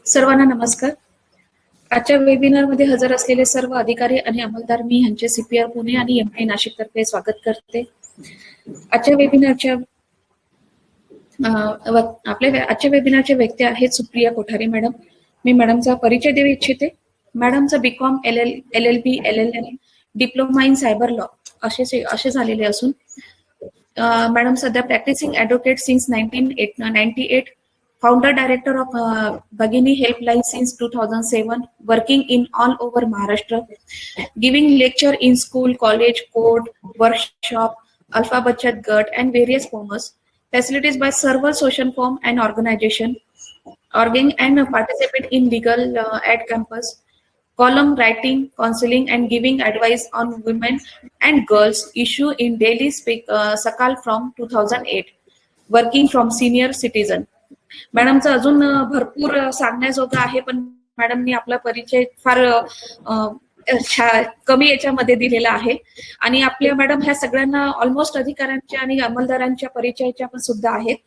सर्वांना नमस्कार. आजच्या वेबिनारमध्ये हजर असलेले सर्व अधिकारी आणि अंमलदार मी यांचे सीपीआर पुणे आणि एमआय नाशिक तर्फे स्वागत करते. आजच्या वेबिनारचे व्यक्ती आहेत सुप्रिया कोठारी मॅडम. मी मॅडमचा परिचय देऊ इच्छिते. मॅडमचा B Com LLB LLM diploma in cyber law असे झालेले असून मॅडम सध्या practising advocate since 1998, founder director of Bhagini Helpline since 2007, working in all over Maharashtra, giving lecture in school, college, court, workshop, Alpha Bachat Gut and various forms, facilities by several social firm and organization, organ and participate in legal at campus, column writing, counseling and giving advice on women and girls issue in daily Sakal from 2008, working from senior citizen. मॅडमचं अजून भरपूर सांगण्याजोगं आहे, पण मॅडमनी आपला परिचय फार कमी याच्यामध्ये दिलेला आहे आणि आपल्या मॅडम ह्या सगळ्यांना ऑलमोस्ट अधिकाऱ्यांच्या आणि अंमलदारांच्या परिचयाच्या पण सुद्धा आहेत.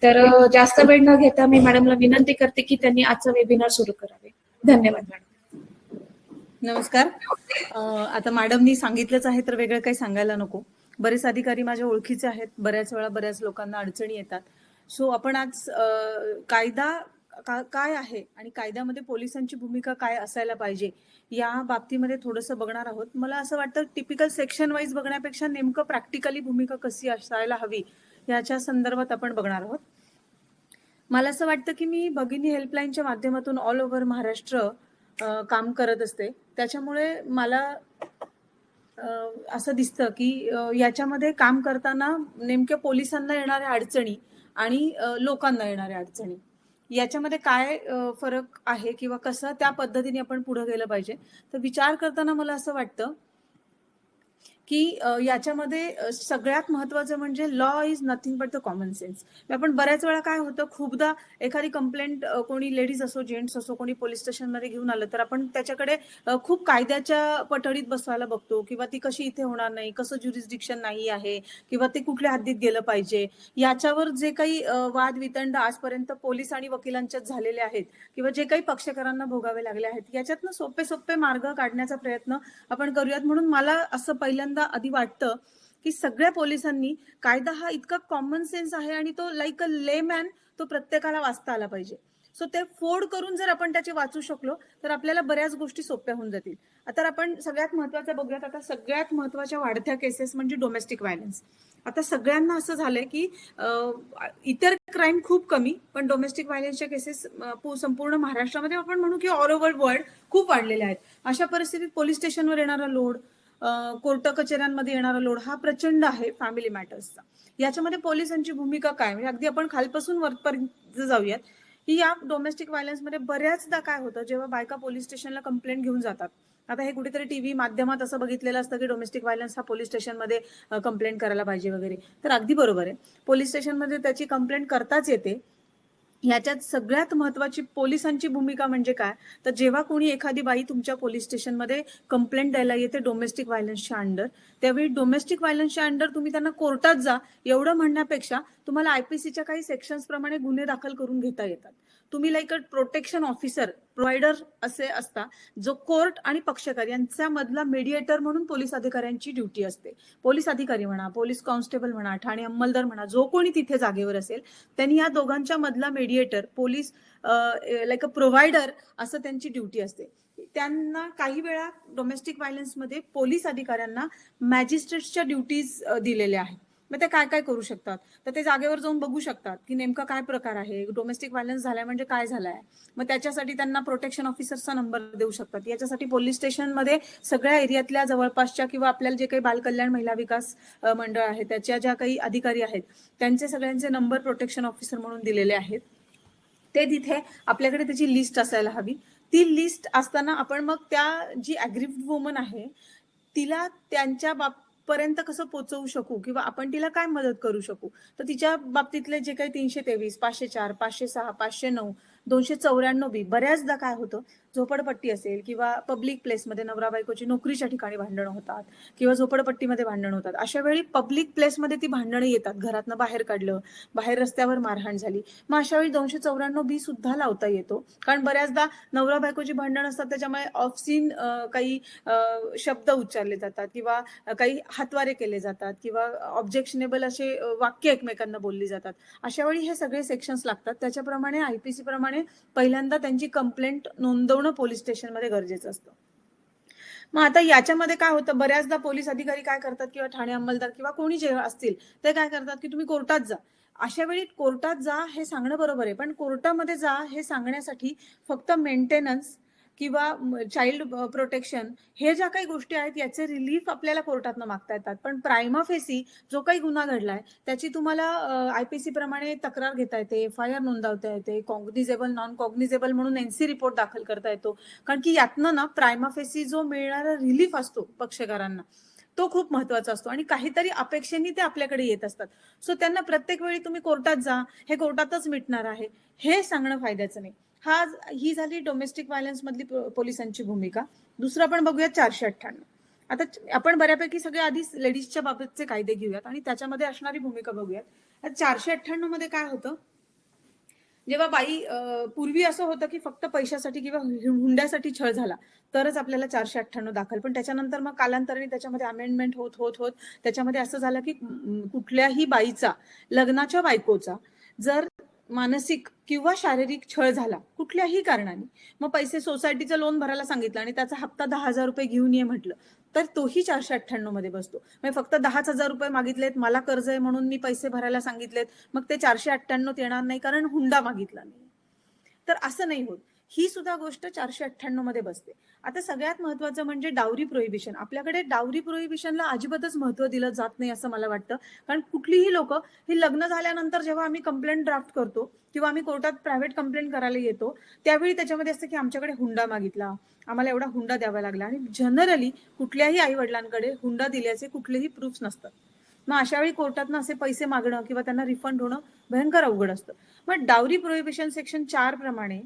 तर जास्त वेळ न घेता मी मॅडमला विनंती करते की त्यांनी आजचा वेबिनार सुरू करावे. धन्यवाद मॅडम. नमस्कार. आता मॅडमनी सांगितलंच आहे तर वेगळं काही सांगायला नको. बरेच अधिकारी माझ्या ओळखीचे आहेत. बऱ्याच वेळा बऱ्याच लोकांना अडचणी येतात. सो आपण आज कायदा काय आहे आणि कायद्यामध्ये पोलिसांची भूमिका काय असायला पाहिजे या बाबतीमध्ये थोडंसं बघणार आहोत. मला असं वाटतं टिपिकल सेक्शन वाईज बघण्यापेक्षा नेमकं प्रॅक्टिकली भूमिका कशी असायला हवी याच्या संदर्भात आपण बघणार आहोत. मला असं वाटतं की मी भगिनी हेल्पलाईनच्या माध्यमातून ऑल ओव्हर महाराष्ट्र काम करत असते. त्याच्यामुळे मला असं दिसतं की याच्यामध्ये काम करताना नेमक्या पोलिसांना येणाऱ्या अडचणी आणि लोकांना येणाऱ्या अडचणी याच्यामध्ये काय फरक आहे किंवा कसं त्या पद्धतीने आपण पुढे गेलं पाहिजे. तर विचार करताना मला असं वाटतं की याच्यामध्ये सगळ्यात महत्वाचं म्हणजे law is nothing but the common sense. आपण बऱ्याच वेळा काय होतं, खूपदा एखादी कंप्लेंट कोणी लेडीज असो जेंट्स असो कोणी पोलीस स्टेशनमध्ये घेऊन आलं तर आपण त्याच्याकडे खूप कायद्याच्या पठडीत बसवायला बघतो किंवा ती कशी इथे होणार नाही, कसं ज्युरिस्डिक्शन नाही आहे किंवा ते कुठल्या हद्दीत गेलं पाहिजे याच्यावर जे काही वाद वितंड आजपर्यंत पोलीस आणि वकिलांच्यात झालेले आहेत किंवा जे काही पक्षकारांना भोगावे लागले आहेत याच्यातनं सोपे मार्ग काढण्याचा प्रयत्न आपण करूयात. म्हणून मला असं पहिल्यांदा आधी वाटतं की सगळ्या पोलिसांनी कायदा हा इतका कॉमन सेन्स आहे आणि तो लाईक अ लेमॅन तो प्रत्येकाला वाचता आला पाहिजे. सो ते फोड करून जर आपण त्याचे वाचू शकलो तर आपल्याला बऱ्याच गोष्टी सोप्या होऊन जातील. आता आपण सगळ्यात महत्वाचं बघूयात. आता सगळ्यात महत्वाच्या वाढत्या केसेस म्हणजे डोमेस्टिक व्हायलन्स. आता सगळ्यांना असं झालंय की इतर क्राईम खूप कमी, पण डोमेस्टिक व्हायलन्सच्या केसेस संपूर्ण महाराष्ट्रामध्ये आपण म्हणू की ऑल ओव्हर वर्ल्ड खूप वाढलेले आहेत. अशा परिस्थितीत पोलीस स्टेशनवर येणारा लोड, कोर्ट कचेऱ्यांमध्ये येणारा लोड हा प्रचंड आहे फॅमिली मॅटर्सचा. याच्यामध्ये पोलिसांची भूमिका काय, म्हणजे अगदी आपण खालपासून वरपर्यंत जाऊयात की या डोमेस्टिक व्हायलन्समध्ये बऱ्याचदा काय होतं, जेव्हा बायका पोलीस स्टेशनला कंप्लेंट घेऊन जातात. आता हे कुठेतरी टीव्ही माध्यमात असं बघितलेलं असतं की डोमेस्टिक व्हायलन्स हा पोलीस स्टेशनमध्ये कंप्लेंट करायला पाहिजे वगैरे. तर अगदी बरोबर आहे, पोलीस स्टेशनमध्ये त्याची कंप्लेंट करताच येते. याच्यात सगळ्यात महत्वाची पोलिसांची भूमिका म्हणजे काय, तर जेव्हा कोणी एखादी बाई तुमच्या पोलीस स्टेशनमध्ये कंप्लेंट द्यायला येते डोमेस्टिक व्हायलन्सच्या अंडर, त्यावेळी डोमेस्टिक व्हायलन्सच्या अंडर तुम्ही त्यांना कोर्टात जा एवढं म्हणण्यापेक्षा तुम्हाला IPCच्या काही सेक्शन्स प्रमाणे गुन्हे दाखल करून घेता येतात. तुम्ही like a protection officer provider असे असता, जो कोर्ट आणि पक्षकार यांच्या मधला मीडिएटर म्हणून पोलीस अधिकाऱ्यांची ड्युटी असते. पोलीस अधिकारी म्हणा, पोलीस कॉन्स्टेबल म्हणा, ठाणे अंमलदार म्हणा, जो कोणी तिथे जागेवर असेल त्यांनी या दोघांच्या मधला mediator, police like a provider असं त्यांची ड्युटी असते. त्यांना काही वेळा डोमेस्टिक व्हायलन्समध्ये पोलीस अधिकाऱ्यांना मॅजिस्ट्रेट्सच्या ड्युटीज दिलेल्या आहेत. मग ते काय काय करू शकतात, तर ते जागेवर जाऊन बघू शकतात की नेमका काय प्रकार आहे, डोमेस्टिक व्हायलन्स झालाय म्हणजे काय झालाय. मग त्याच्यासाठी त्यांना प्रोटेक्शन ऑफिसरचा नंबर देऊ शकतात. याच्यासाठी पोलीस स्टेशनमध्ये सगळ्या एरियातल्या जवळपासच्या किंवा आपल्याला जे काही बालकल्याण महिला विकास मंडळ आहे त्याच्या ज्या काही अधिकारी आहेत त्यांचे सगळ्यांचे नंबर प्रोटेक्शन ऑफिसर म्हणून दिलेले आहेत. ते तिथे आपल्याकडे त्याची लिस्ट असायला हवी. ती लिस्ट असताना आपण मग त्या जी अग्रीव्ड वुमन आहे तिला त्यांच्या पर्यंत कसं पोहोचवू शकू किंवा आपण तिला काय मदत करू शकू, तर तिच्या बाबतीतले जे काही 323, 504, 506, 509 294B बऱ्याचदा काय होतं, झोपडपट्टी असेल किंवा पब्लिक प्लेसमध्ये नवरा बायकोची नोकरीच्या ठिकाणी भांडणं होतात किंवा झोपडपट्टीमध्ये भांडणं होतात. अशा वेळी पब्लिक प्लेसमध्ये ती भांडणं येतात. घरातनं बाहेर काढलं, बाहेर रस्त्यावर मारहाण झाली. मग अशा वेळी 294B सुद्धा लावता येतो. कारण बऱ्याचदा नवरा बायकोची भांडणं असतात, त्याच्यामुळे ऑफसीन काही शब्द उच्चारले जातात किंवा काही हातवारे केले जातात किंवा ऑब्जेक्शनेबल असे वाक्य एकमेकांना बोलली जातात. अशा वेळी हे सगळे सेक्शन्स लागतात. त्याच्याप्रमाणे IPC प्रमाणे पहिल्यांदा त्यांची कंप्लेंट नोंदवणं पोलीस स्टेशनमध्ये गरजेचं असतं. मग आता याच्यामध्ये काय होतं, बऱ्याचदा पोलीस अधिकारी काय करतात किंवा ठाणे अंमलदार किंवा कोणी जे असतील ते काय करतात की तुम्ही कोर्टात जा. अशा वेळी कोर्टात जा हे सांगणं बरोबर आहे, पण कोर्टामध्ये जा हे सांगण्यासाठी फक्त मेंटेनन्स किंवा चाइल्ड प्रोटेक्शन हे ज्या काही गोष्टी आहेत याचे रिलीफ आपल्याला कोर्टातनं मागता येतात. पण प्रायमा फेसी जो काही गुन्हा घडलाय त्याची तुम्हाला IPC प्रमाणे तक्रार घेता येते, FIR नोंदवता येते, कॉग्निझेबल नॉन कॉग्निझेबल म्हणून NC रिपोर्ट दाखल करता येतो. कारण की यातनं ना प्रायमा फेसी जो मिळणारा रिलीफ असतो पक्षकारांना तो खूप महत्वाचा असतो आणि काहीतरी अपेक्षेने ते आपल्याकडे येत असतात. सो त्यांना प्रत्येक वेळी तुम्ही कोर्टात जा, हे कोर्टातच मिटणार आहे हे सांगणं फायद्याचं नाही. ही झाली डोमेस्टिक व्हायलन्स मधली पोलिसांची भूमिका. दुसरं आपण बघूया 498. आता आपण बऱ्यापैकी सगळे आधी लेडीजच्या बाबतचे कायदे घेऊयात आणि त्याच्यामध्ये असणारी भूमिका बघूयात. 498 मध्ये काय होतं, जेव्हा बाई पूर्वी असं होतं की फक्त पैशासाठी किंवा हुंड्यासाठी छळ झाला तरच आपल्याला 498 दाखल, पण त्याच्यानंतर मग कालांतराने त्याच्यामध्ये अमेंडमेंट होत होत होत त्याच्यामध्ये असं झालं की कुठल्याही बाईचा, लग्नाच्या बायकोचा जर मानसिक किंवा शारीरिक छळ झाला कुठल्याही कारणाने, मग पैसे सोसायटीचं लोन भरायला सांगितलं आणि त्याचा हप्ता 10,000 रुपये घेऊन ये म्हटलं तर तोही 498 मध्ये बसतो. म्हणजे फक्त 10,000 रुपये मागितलेत, मला कर्ज आहे म्हणून मी पैसे भरायला सांगितलेत, मग ते 498 येणार नाही कारण हुंडा मागितला नाही. तर असं नाही होत. ही सुद्धा गोष्ट 498 मध्ये बसते. आता सगळ्यात महत्वाचं म्हणजे डावरी प्रोहिबिशन. आपल्याकडे डावरी प्रोहिबिशनला अजिबातच महत्व दिलं जात नाही असं मला वाटतं. कारण कुठलीही लोक ही लग्न झाल्यानंतर जेव्हा आम्ही कंप्लेंट ड्राफ्ट करतो किंवा आम्ही कोर्टात प्रायव्हेट कंप्लेंट करायला येतो त्यावेळी त्याच्यामध्ये असतं की आमच्याकडे हुंडा मागितला, आम्हाला एवढा हुंडा द्यावा लागला. आणि जनरली कुठल्याही आई वडिलांकडे हुंडा दिल्याचे कुठलेही प्रूफ नसतात. मग अशा वेळी कोर्टातनं असे पैसे मागणं किंवा त्यांना रिफंड होणं भयंकर अवघड असतं. मग डावरी प्रोहिबिशन सेक्शन 4 प्रमाणे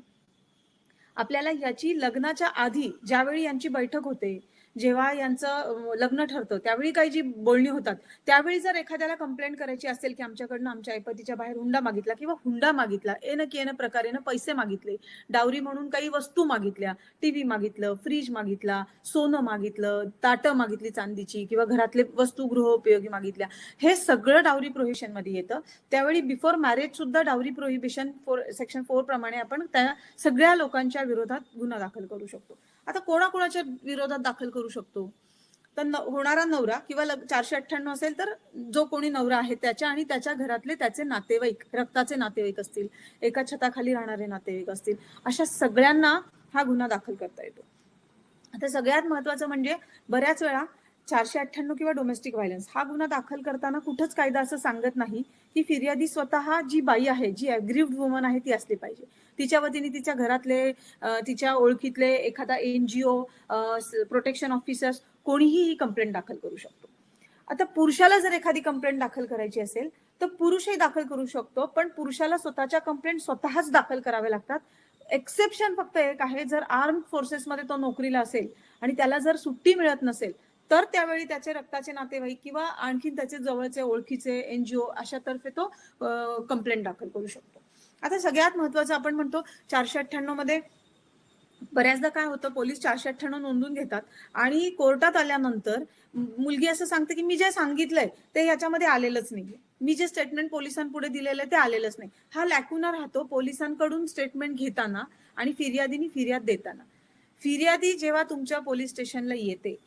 आपल्याला याची लग्नाच्या आधी ज्यावेळी यांची बैठक होते, जेव्हा यांचं लग्न ठरतं त्यावेळी काही जी बोलणी होतात त्यावेळी जर एखाद्याला कंप्लेंट करायची असेल की आमच्याकडनं आमच्या ऐपतीच्या बाहेर हुंडा मागितला किंवा हुंडा मागितला, एन प्रकारेनं पैसे मागितले, डावरी म्हणून काही वस्तू मागितल्या, टीव्ही मागितलं, फ्रीज मागितला, सोनं मागितलं, ताटं मागितली चांदीची किंवा घरातले वस्तू गृहोपयोगी मागितल्या, हे सगळं डावरी प्रोहिबिशन मध्ये येतं. त्यावेळी बिफोर मॅरेज सुद्धा डावरी प्रोहिबिशन सेक्शन 4 प्रमाणे आपण त्या सगळ्या लोकांच्या विरोधात गुन्हा दाखल करू शकतो. आता कोणाकोणाच्या विरोधात दाखल करू शकतो, तर होणारा नवरा किंवा 498 असेल तर जो कोणी नवरा आहे त्याच्या आणि त्याच्या घरातले त्याचे नातेवाईक, रक्ताचे नातेवाईक असतील, एका छताखाली राहणारे नातेवाईक असतील, अशा सगळ्यांना हा गुन्हा दाखल करता येतो. आता सगळ्यात महत्वाचं म्हणजे बऱ्याच वेळा 498 किंवा डोमेस्टिक व्हायलन्स हा गुन्हा दाखल करताना कुठंच कायदा असं सांगत नाही की फिर्यादी स्वतः जी बाई आहे, जी अग्रीव्ड वुमन आहे ती असली पाहिजे. तिच्या वतीने तिच्या घरातले, तिच्या ओळखीतले एखादा NGO, प्रोटेक्शन ऑफिसर्स कोणीही ही कंप्लेंट दाखल करू शकतो. आता पुरुषाला जर एखादी कंप्लेंट दाखल करायची असेल तर पुरुषही दाखल करू शकतो, पण पुरुषाला स्वतःच्या कंप्लेंट स्वतःच दाखल कराव्या लागतात. एक्सेप्शन फक्त एक आहे, जर आर्म फोर्सेसमध्ये तो नोकरीला असेल आणि त्याला जर सुट्टी मिळत नसेल तर त्यावेळी त्याचे रक्ताचे नातेवाईक किंवा आणखीन त्याचे जवळचे ओळखीचे NGO अशातर्फे तो कंप्लेंट दाखल करू शकतो. आता सगळ्यात महत्वाचं आपण म्हणतो 498 मध्ये बऱ्याचदा काय होतं, पोलीस 498 नोंदून घेतात आणि कोर्टात आल्यानंतर मुलगी असं सांगते की मी जे सांगितलंय ते याच्यामध्ये आलेलंच नाहीये, मी जे स्टेटमेंट पोलिसांपुढे दिलेलं आहे ते आलेलंच नाही. हा लॅकुना राहतो पोलिसांकडून स्टेटमेंट घेताना आणि फिर्यादीने फिर्याद देताना. फिर्यादी जेव्हा तुमच्या पोलीस स्टेशनला येते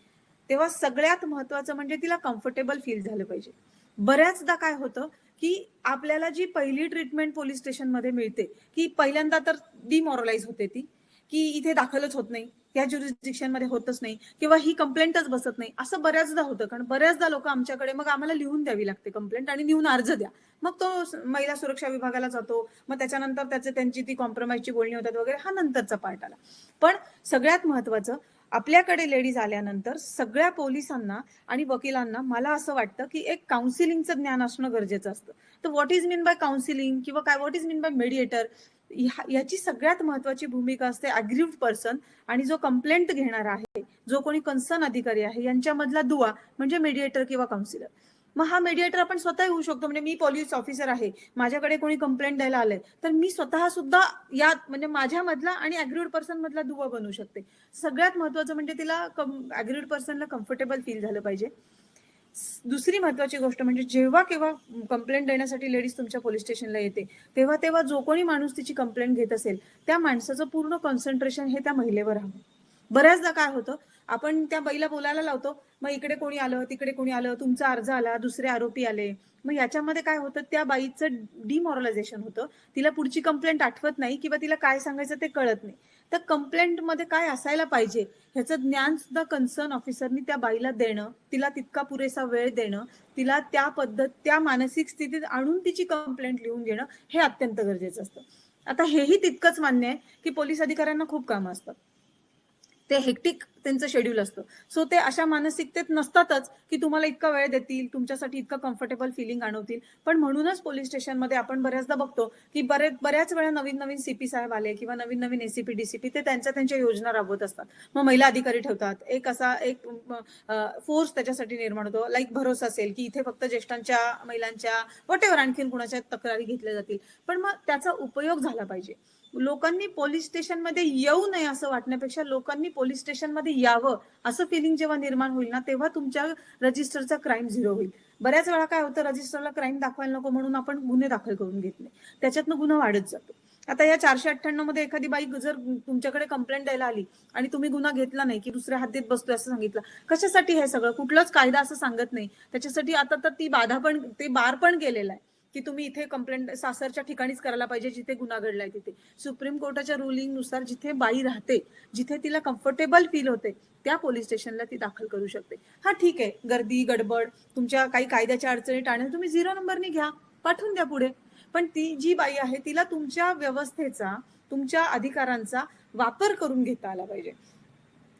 तेव्हा सगळ्यात महत्वाचं म्हणजे तिला कम्फर्टेबल फील झालं पाहिजे. बऱ्याचदा काय होतं की आपल्याला जी पहिली ट्रीटमेंट पोलीस स्टेशनमध्ये मिळते की पहिल्यांदा तर डिमॉरलाइज होते ती की इथे दाखलच होत नाही, या ज्युरिस्डिक्शन मध्ये होतच नाही किंवा ही कंप्लेंटच बसत नाही, असं बऱ्याचदा होतं. कारण बऱ्याचदा लोक आमच्याकडे, मग आम्हाला लिहून द्यावी लागते कंप्लेंट आणि लिहून अर्ज द्या, मग तो महिला सुरक्षा विभागाला जातो, मग त्याच्यानंतर त्यांची ती कॉम्प्रोमाइजची बोलणी होतात वगैरे, हा नंतरचा पार्ट आला. पण सगळ्यात महत्वाचं आपल्याकडे लेडीज आल्यानंतर सगळ्या पोलिसांना आणि वकिलांना मला असं वाटतं की एक काउन्सिलिंगचं ज्ञान असणं गरजेचं असतं. तर what is mean by counselling किंवा काय, what is mean by mediator, याची सगळ्यात महत्वाची भूमिका असते अग्रीव्ड पर्सन आणि जो कंप्लेंट घेणार आहे, जो कोणी कन्सर्न अधिकारी आहे, यांच्यामधला दुवा म्हणजे मीडिएटर किंवा काउन्सिलर. मग हा मीडिएटर आपण स्वतः होऊ शकतो. म्हणजे मी पोलीस ऑफिसर आहे, माझ्याकडे कोणी कंप्लेंट द्यायला आलंय, तर मी स्वतः सुद्धा या म्हणजे माझ्यामधला आणि अग्रीव्ड पर्सन मधला दुवा बनू शकते. सगळ्यात महत्वाचं म्हणजे तिला अग्रीव्ड पर्सनला कम्फर्टेबल फील झालं पाहिजे. दुसरी महत्वाची गोष्ट म्हणजे जेव्हा केव्हा कंप्लेंट देण्यासाठी लेडीज तुमच्या पोलीस स्टेशनला येते, तेव्हा तेव्हा जो कोणी माणूस तिची कंप्लेंट घेत असेल, त्या माणसाचं पूर्ण कॉन्सन्ट्रेशन हे त्या महिलेवर हवं. बऱ्याचदा काय होतं, आपण त्या बाईला बोलायला लावतो, मग इकडे कोणी आलं, तिकडे कोणी आलं, तुमचा अर्ज आला, दुसरे आरोपी आले. मग याच्यामध्ये काय होतं, त्या बाईचं डिमॉरलायझेशन होतं, तिला पुढची कंप्लेंट आठवत नाही किंवा तिला काय सांगायचं ते कळत नाही. तर कंप्लेंट मध्ये काय असायला पाहिजे ह्याचं ज्ञान सुद्धा कन्सर्न ऑफिसरनी त्या बाईला देणं, तिला तितका पुरेसा वेळ देणं, तिला त्या मानसिक स्थितीत आणून तिची कंप्लेंट लिहून घेणं हे अत्यंत गरजेचं असतं. आता हेही तितकंच मान्य आहे की पोलीस अधिकाऱ्यांना खूप कामं असतात, ते हेक्टिक त्यांचं शेड्यूल असतं. सो ते अशा मानसिकतेत नसतातच की तुम्हाला इतका वेळ देतील, तुमच्यासाठी इतकं कम्फर्टेबल फिलिंग आणवतील. पण म्हणूनच पोलीस स्टेशनमध्ये आपण बऱ्याचदा बघतो की बऱ्याच वेळा नवीन नवीन सीपी साहेब आले किंवा नवीन नवीन एसीपी डीसीपी ते त्यांच्या योजना राबवत असतात. मग महिला अधिकारी ठेवतात, एक फोर्स त्याच्यासाठी निर्माण होतो. लाईक भरोसा असेल की इथे फक्त ज्येष्ठांच्या, महिलांच्या, वॉटेवर आणखीन कुणाच्या तक्रारी घेतल्या जातील. पण मग त्याचा उपयोग झाला पाहिजे. लोकांनी पोलीस स्टेशनमध्ये येऊ नये असं वाटण्यापेक्षा लोकांनी पोलीस स्टेशनमध्ये यावं असं फिलिंग जेव्हा निर्माण होईल ना, तेव्हा तुमच्या रजिस्टरचा क्राईम झिरो होईल. बऱ्याच वेळा काय होतं, रजिस्टरला क्राईम दाखवायला नको म्हणून आपण गुन्हे दाखल करून घेत नाही, त्याच्यातनं गुन्हा वाढत जातो. आता या 498 मध्ये एखादी बाई जर तुमच्याकडे कंप्लेंट द्यायला आली आणि तुम्ही गुन्हा घेतला नाही की दुसऱ्या हद्दीत बसतोय असं सांगितलं, कशासाठी हे सगळं? कुठलंच कायदा असं सांगत नाही. त्याच्यासाठी आता तर ती बार पण केलेला आहे की तुम्ही इथे कंप्लेंट सासरच्या ठिकाणीच करायला पाहिजे जिथे गुन्हा घडलाय तिथे. सुप्रीम कोर्टाच्या रुलिंग नुसार जिथे बाई राहते, जिथे तिला कम्फर्टेबल फील होते, त्या पोलीस स्टेशनला ती दाखल करू शकते. हा ठीक आहे, गर्दी गडबड, तुमच्या काही कायद्याच्या अडचणी टाळण्यासाठी तुम्ही 0 नंबरनी घ्या, पाठवून द्या पुढे. पण ती जी बाई आहे तिला तुमच्या व्यवस्थेचा, तुमच्या अधिकारांचा वापर करून घेता आला पाहिजे.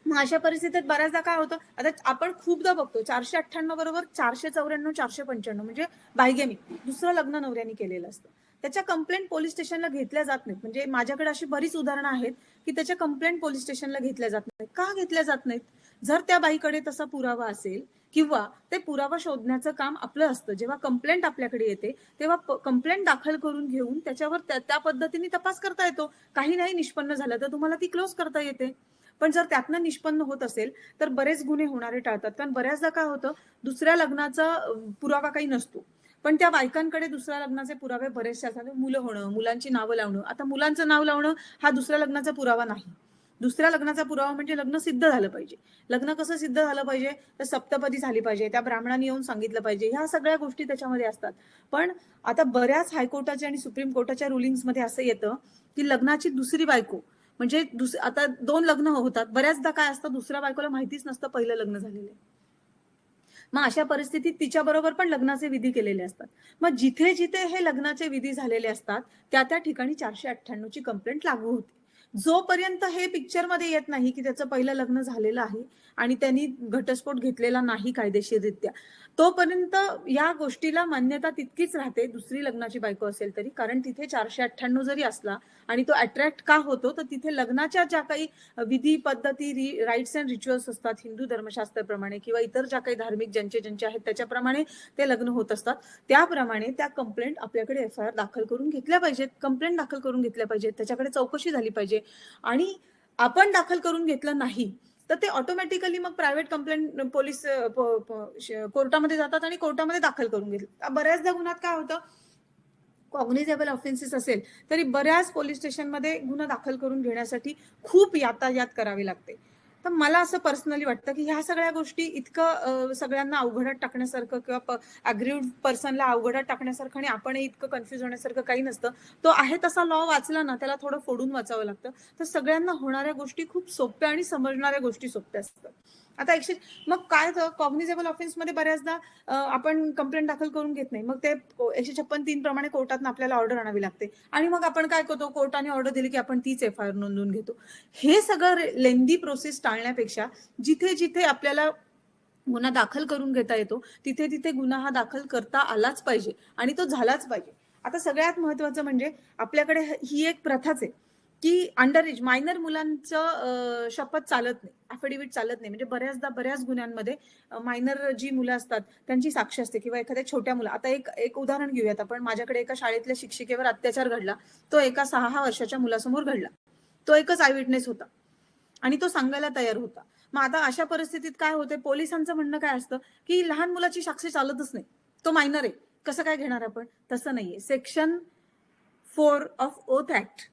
मग अशा परिस्थितीत बऱ्याचदा काय होतं, आता आपण खूपदा बघतो 498 बरोबर 494, 495 म्हणजे बायगेमी, दुसरं लग्न नवऱ्याने केलेलं असतं. त्याच्या कंप्लेंट पोलीस स्टेशनला घेतल्या जात नाहीत. म्हणजे माझ्याकडे अशी बरीच उदाहरणं आहेत की त्याच्या कंप्लेंट पोलीस स्टेशनला घेतल्या जात नाहीत. का घेतल्या जात नाहीत? जर त्या बाईकडे तसा पुरावा असेल किंवा ते पुरावा शोधण्याचं काम आपलं असतं, जेव्हा कंप्लेंट आपल्याकडे येते तेव्हा कंप्लेंट दाखल करून घेऊन त्याच्यावर त्या पद्धतीने तपास करता येतो. काही नाही निष्पन्न झालं तर तुम्हाला ती क्लोज करता येते. पण जर त्यातनं निष्पन्न होत असेल तर बरेच गुन्हे होणारे टाळतात. कारण बऱ्याचदा काय होतं, दुसऱ्या लग्नाचा पुरावा काही नसतो, पण त्या बायकांकडे दुसऱ्या लग्नाचे पुरावे बरेचसे असतात. मुलं होणं, मुलांची नावं लावणं. आता मुलांचं नाव लावणं हा दुसऱ्या लग्नाचा पुरावा नाही. दुसऱ्या लग्नाचा पुरावा म्हणजे लग्न सिद्ध झालं पाहिजे. लग्न कसं सिद्ध झालं पाहिजे, तर सप्तपदी झाली पाहिजे, त्या ब्राह्मणांनी येऊन सांगितलं पाहिजे, ह्या सगळ्या गोष्टी त्याच्यामध्ये असतात. पण आता बऱ्याच हायकोर्टाच्या आणि सुप्रीम कोर्टाच्या रुलिंग्स मध्ये असं येतं की लग्नाची दुसरी बायको म्हणजे आता 2 लग्न होतात, बऱ्याचदा काय असतं, दुसऱ्या बायकोला माहितीच नसतं पहिलं लग्न झालेलं आहे. मग अशा परिस्थितीत तिच्या बरोबर पण लग्नाचे विधी केलेले असतात. मग जिथे जिथे हे लग्नाचे विधी झालेले असतात त्या ठिकाणी 498 ची कंप्लेंट लागू होते. जोपर्यंत हे पिक्चर मध्ये येत नाही की त्याचं पहिलं लग्न झालेलं आहे आणि त्यांनी घटस्फोट घेतलेला नाही कायदेशीररित्या, तोपर्यंत या गोष्टीला मान्यता तितकीच राहते दुसरी लग्नाची बायको असेल तरी. कारण तिथे 498 जरी असला आणि तो अट्रॅक्ट का होतो, तर तिथे लग्नाच्या ज्या काही विधी पद्धती, राईट्स अँड रिच्युअल्स असतात हिंदू धर्मशास्त्राप्रमाणे किंवा इतर ज्या काही धार्मिक ज्यांचे आहेत त्याच्याप्रमाणे ते लग्न होत असतात, त्याप्रमाणे त्या कंप्लेंट आपल्याकडे FIR दाखल करून घेतल्या पाहिजेत, कंप्लेंट दाखल करून घेतल्या पाहिजेत, त्याच्याकडे चौकशी झाली पाहिजे. आणि आपण दाखल करून घेतलं नाही तर ते ऑटोमॅटिकली मग प्रायव्हेट कंप्लेंट पोलीस कोर्टामध्ये जातात आणि कोर्टामध्ये दाखल करून घेतात. बऱ्याचदा गुन्ह्यात काय होतं, कॉग्निझेबल ऑफेन्सेस असेल तरी बऱ्याच पोलीस स्टेशनमध्ये गुन्हा दाखल करून घेण्यासाठी खूप यातायात करावी लागते. तर मला असं पर्सनली वाटतं की ह्या सगळ्या गोष्टी इतकं सगळ्यांना अवघडात टाकण्यासारखं किंवा अग्रीव्ड पर्सनला अवघडात टाकण्यासारखं आणि आपण इतकं कन्फ्युज होण्यासारखं काही नसतं. तो आहे तसा लॉ वाचला ना, त्याला थोडं फोडून वाचावं लागतं. तर सगळ्यांना होणाऱ्या गोष्टी खूप सोप्या आणि समजणाऱ्या गोष्टी सोप्या असतात. आता मग काय कॉग्निझेबल ऑफेन्स मध्ये बऱ्याचदा आपण कंप्लेंट दाखल करून घेत नाही. मग ते 156(3) प्रमाणे कोर्टात आपल्याला ऑर्डर आणावी लागते आणि मग आपण काय करतो, कोर्टाने ऑर्डर दिली की आपण तीच FIR नोंदवून घेतो. हे सगळं लेंदी प्रोसेस टाळण्यापेक्षा जिथे जिथे आपल्याला गुन्हा दाखल करून घेता येतो तिथे तिथे गुन्हा हा दाखल करता आलाच पाहिजे आणि तो झालाच पाहिजे. आता सगळ्यात महत्वाचं म्हणजे आपल्याकडे ही एक प्रथाच आहे की अंडर एज मायनर मुलांचं शपथ चालत नाही, ॲफिडेव्हिट चालत नाही. म्हणजे बऱ्याचदा बऱ्याच गुन्ह्यांमध्ये मायनर जी मुलं असतात त्यांची साक्ष असते किंवा एखाद्या छोट्या मुला. आता एक उदाहरण घेऊयात आपण. माझ्याकडे एका शाळेतल्या शिक्षिकेवर अत्याचार घडला. तो एका 6 वर्षाच्या मुलासमोर घडला. तो एकच आय विटनेस होता आणि तो सांगायला तयार होता. मग आता अशा परिस्थितीत काय होते, पोलिसांचं म्हणणं काय असतं की लहान मुलाची साक्ष चालतच नाही, तो मायनर आहे, कसं काय घेणार आपण? तसं नाहीये. सेक्शन 4 ऑफ ओथ ऍक्ट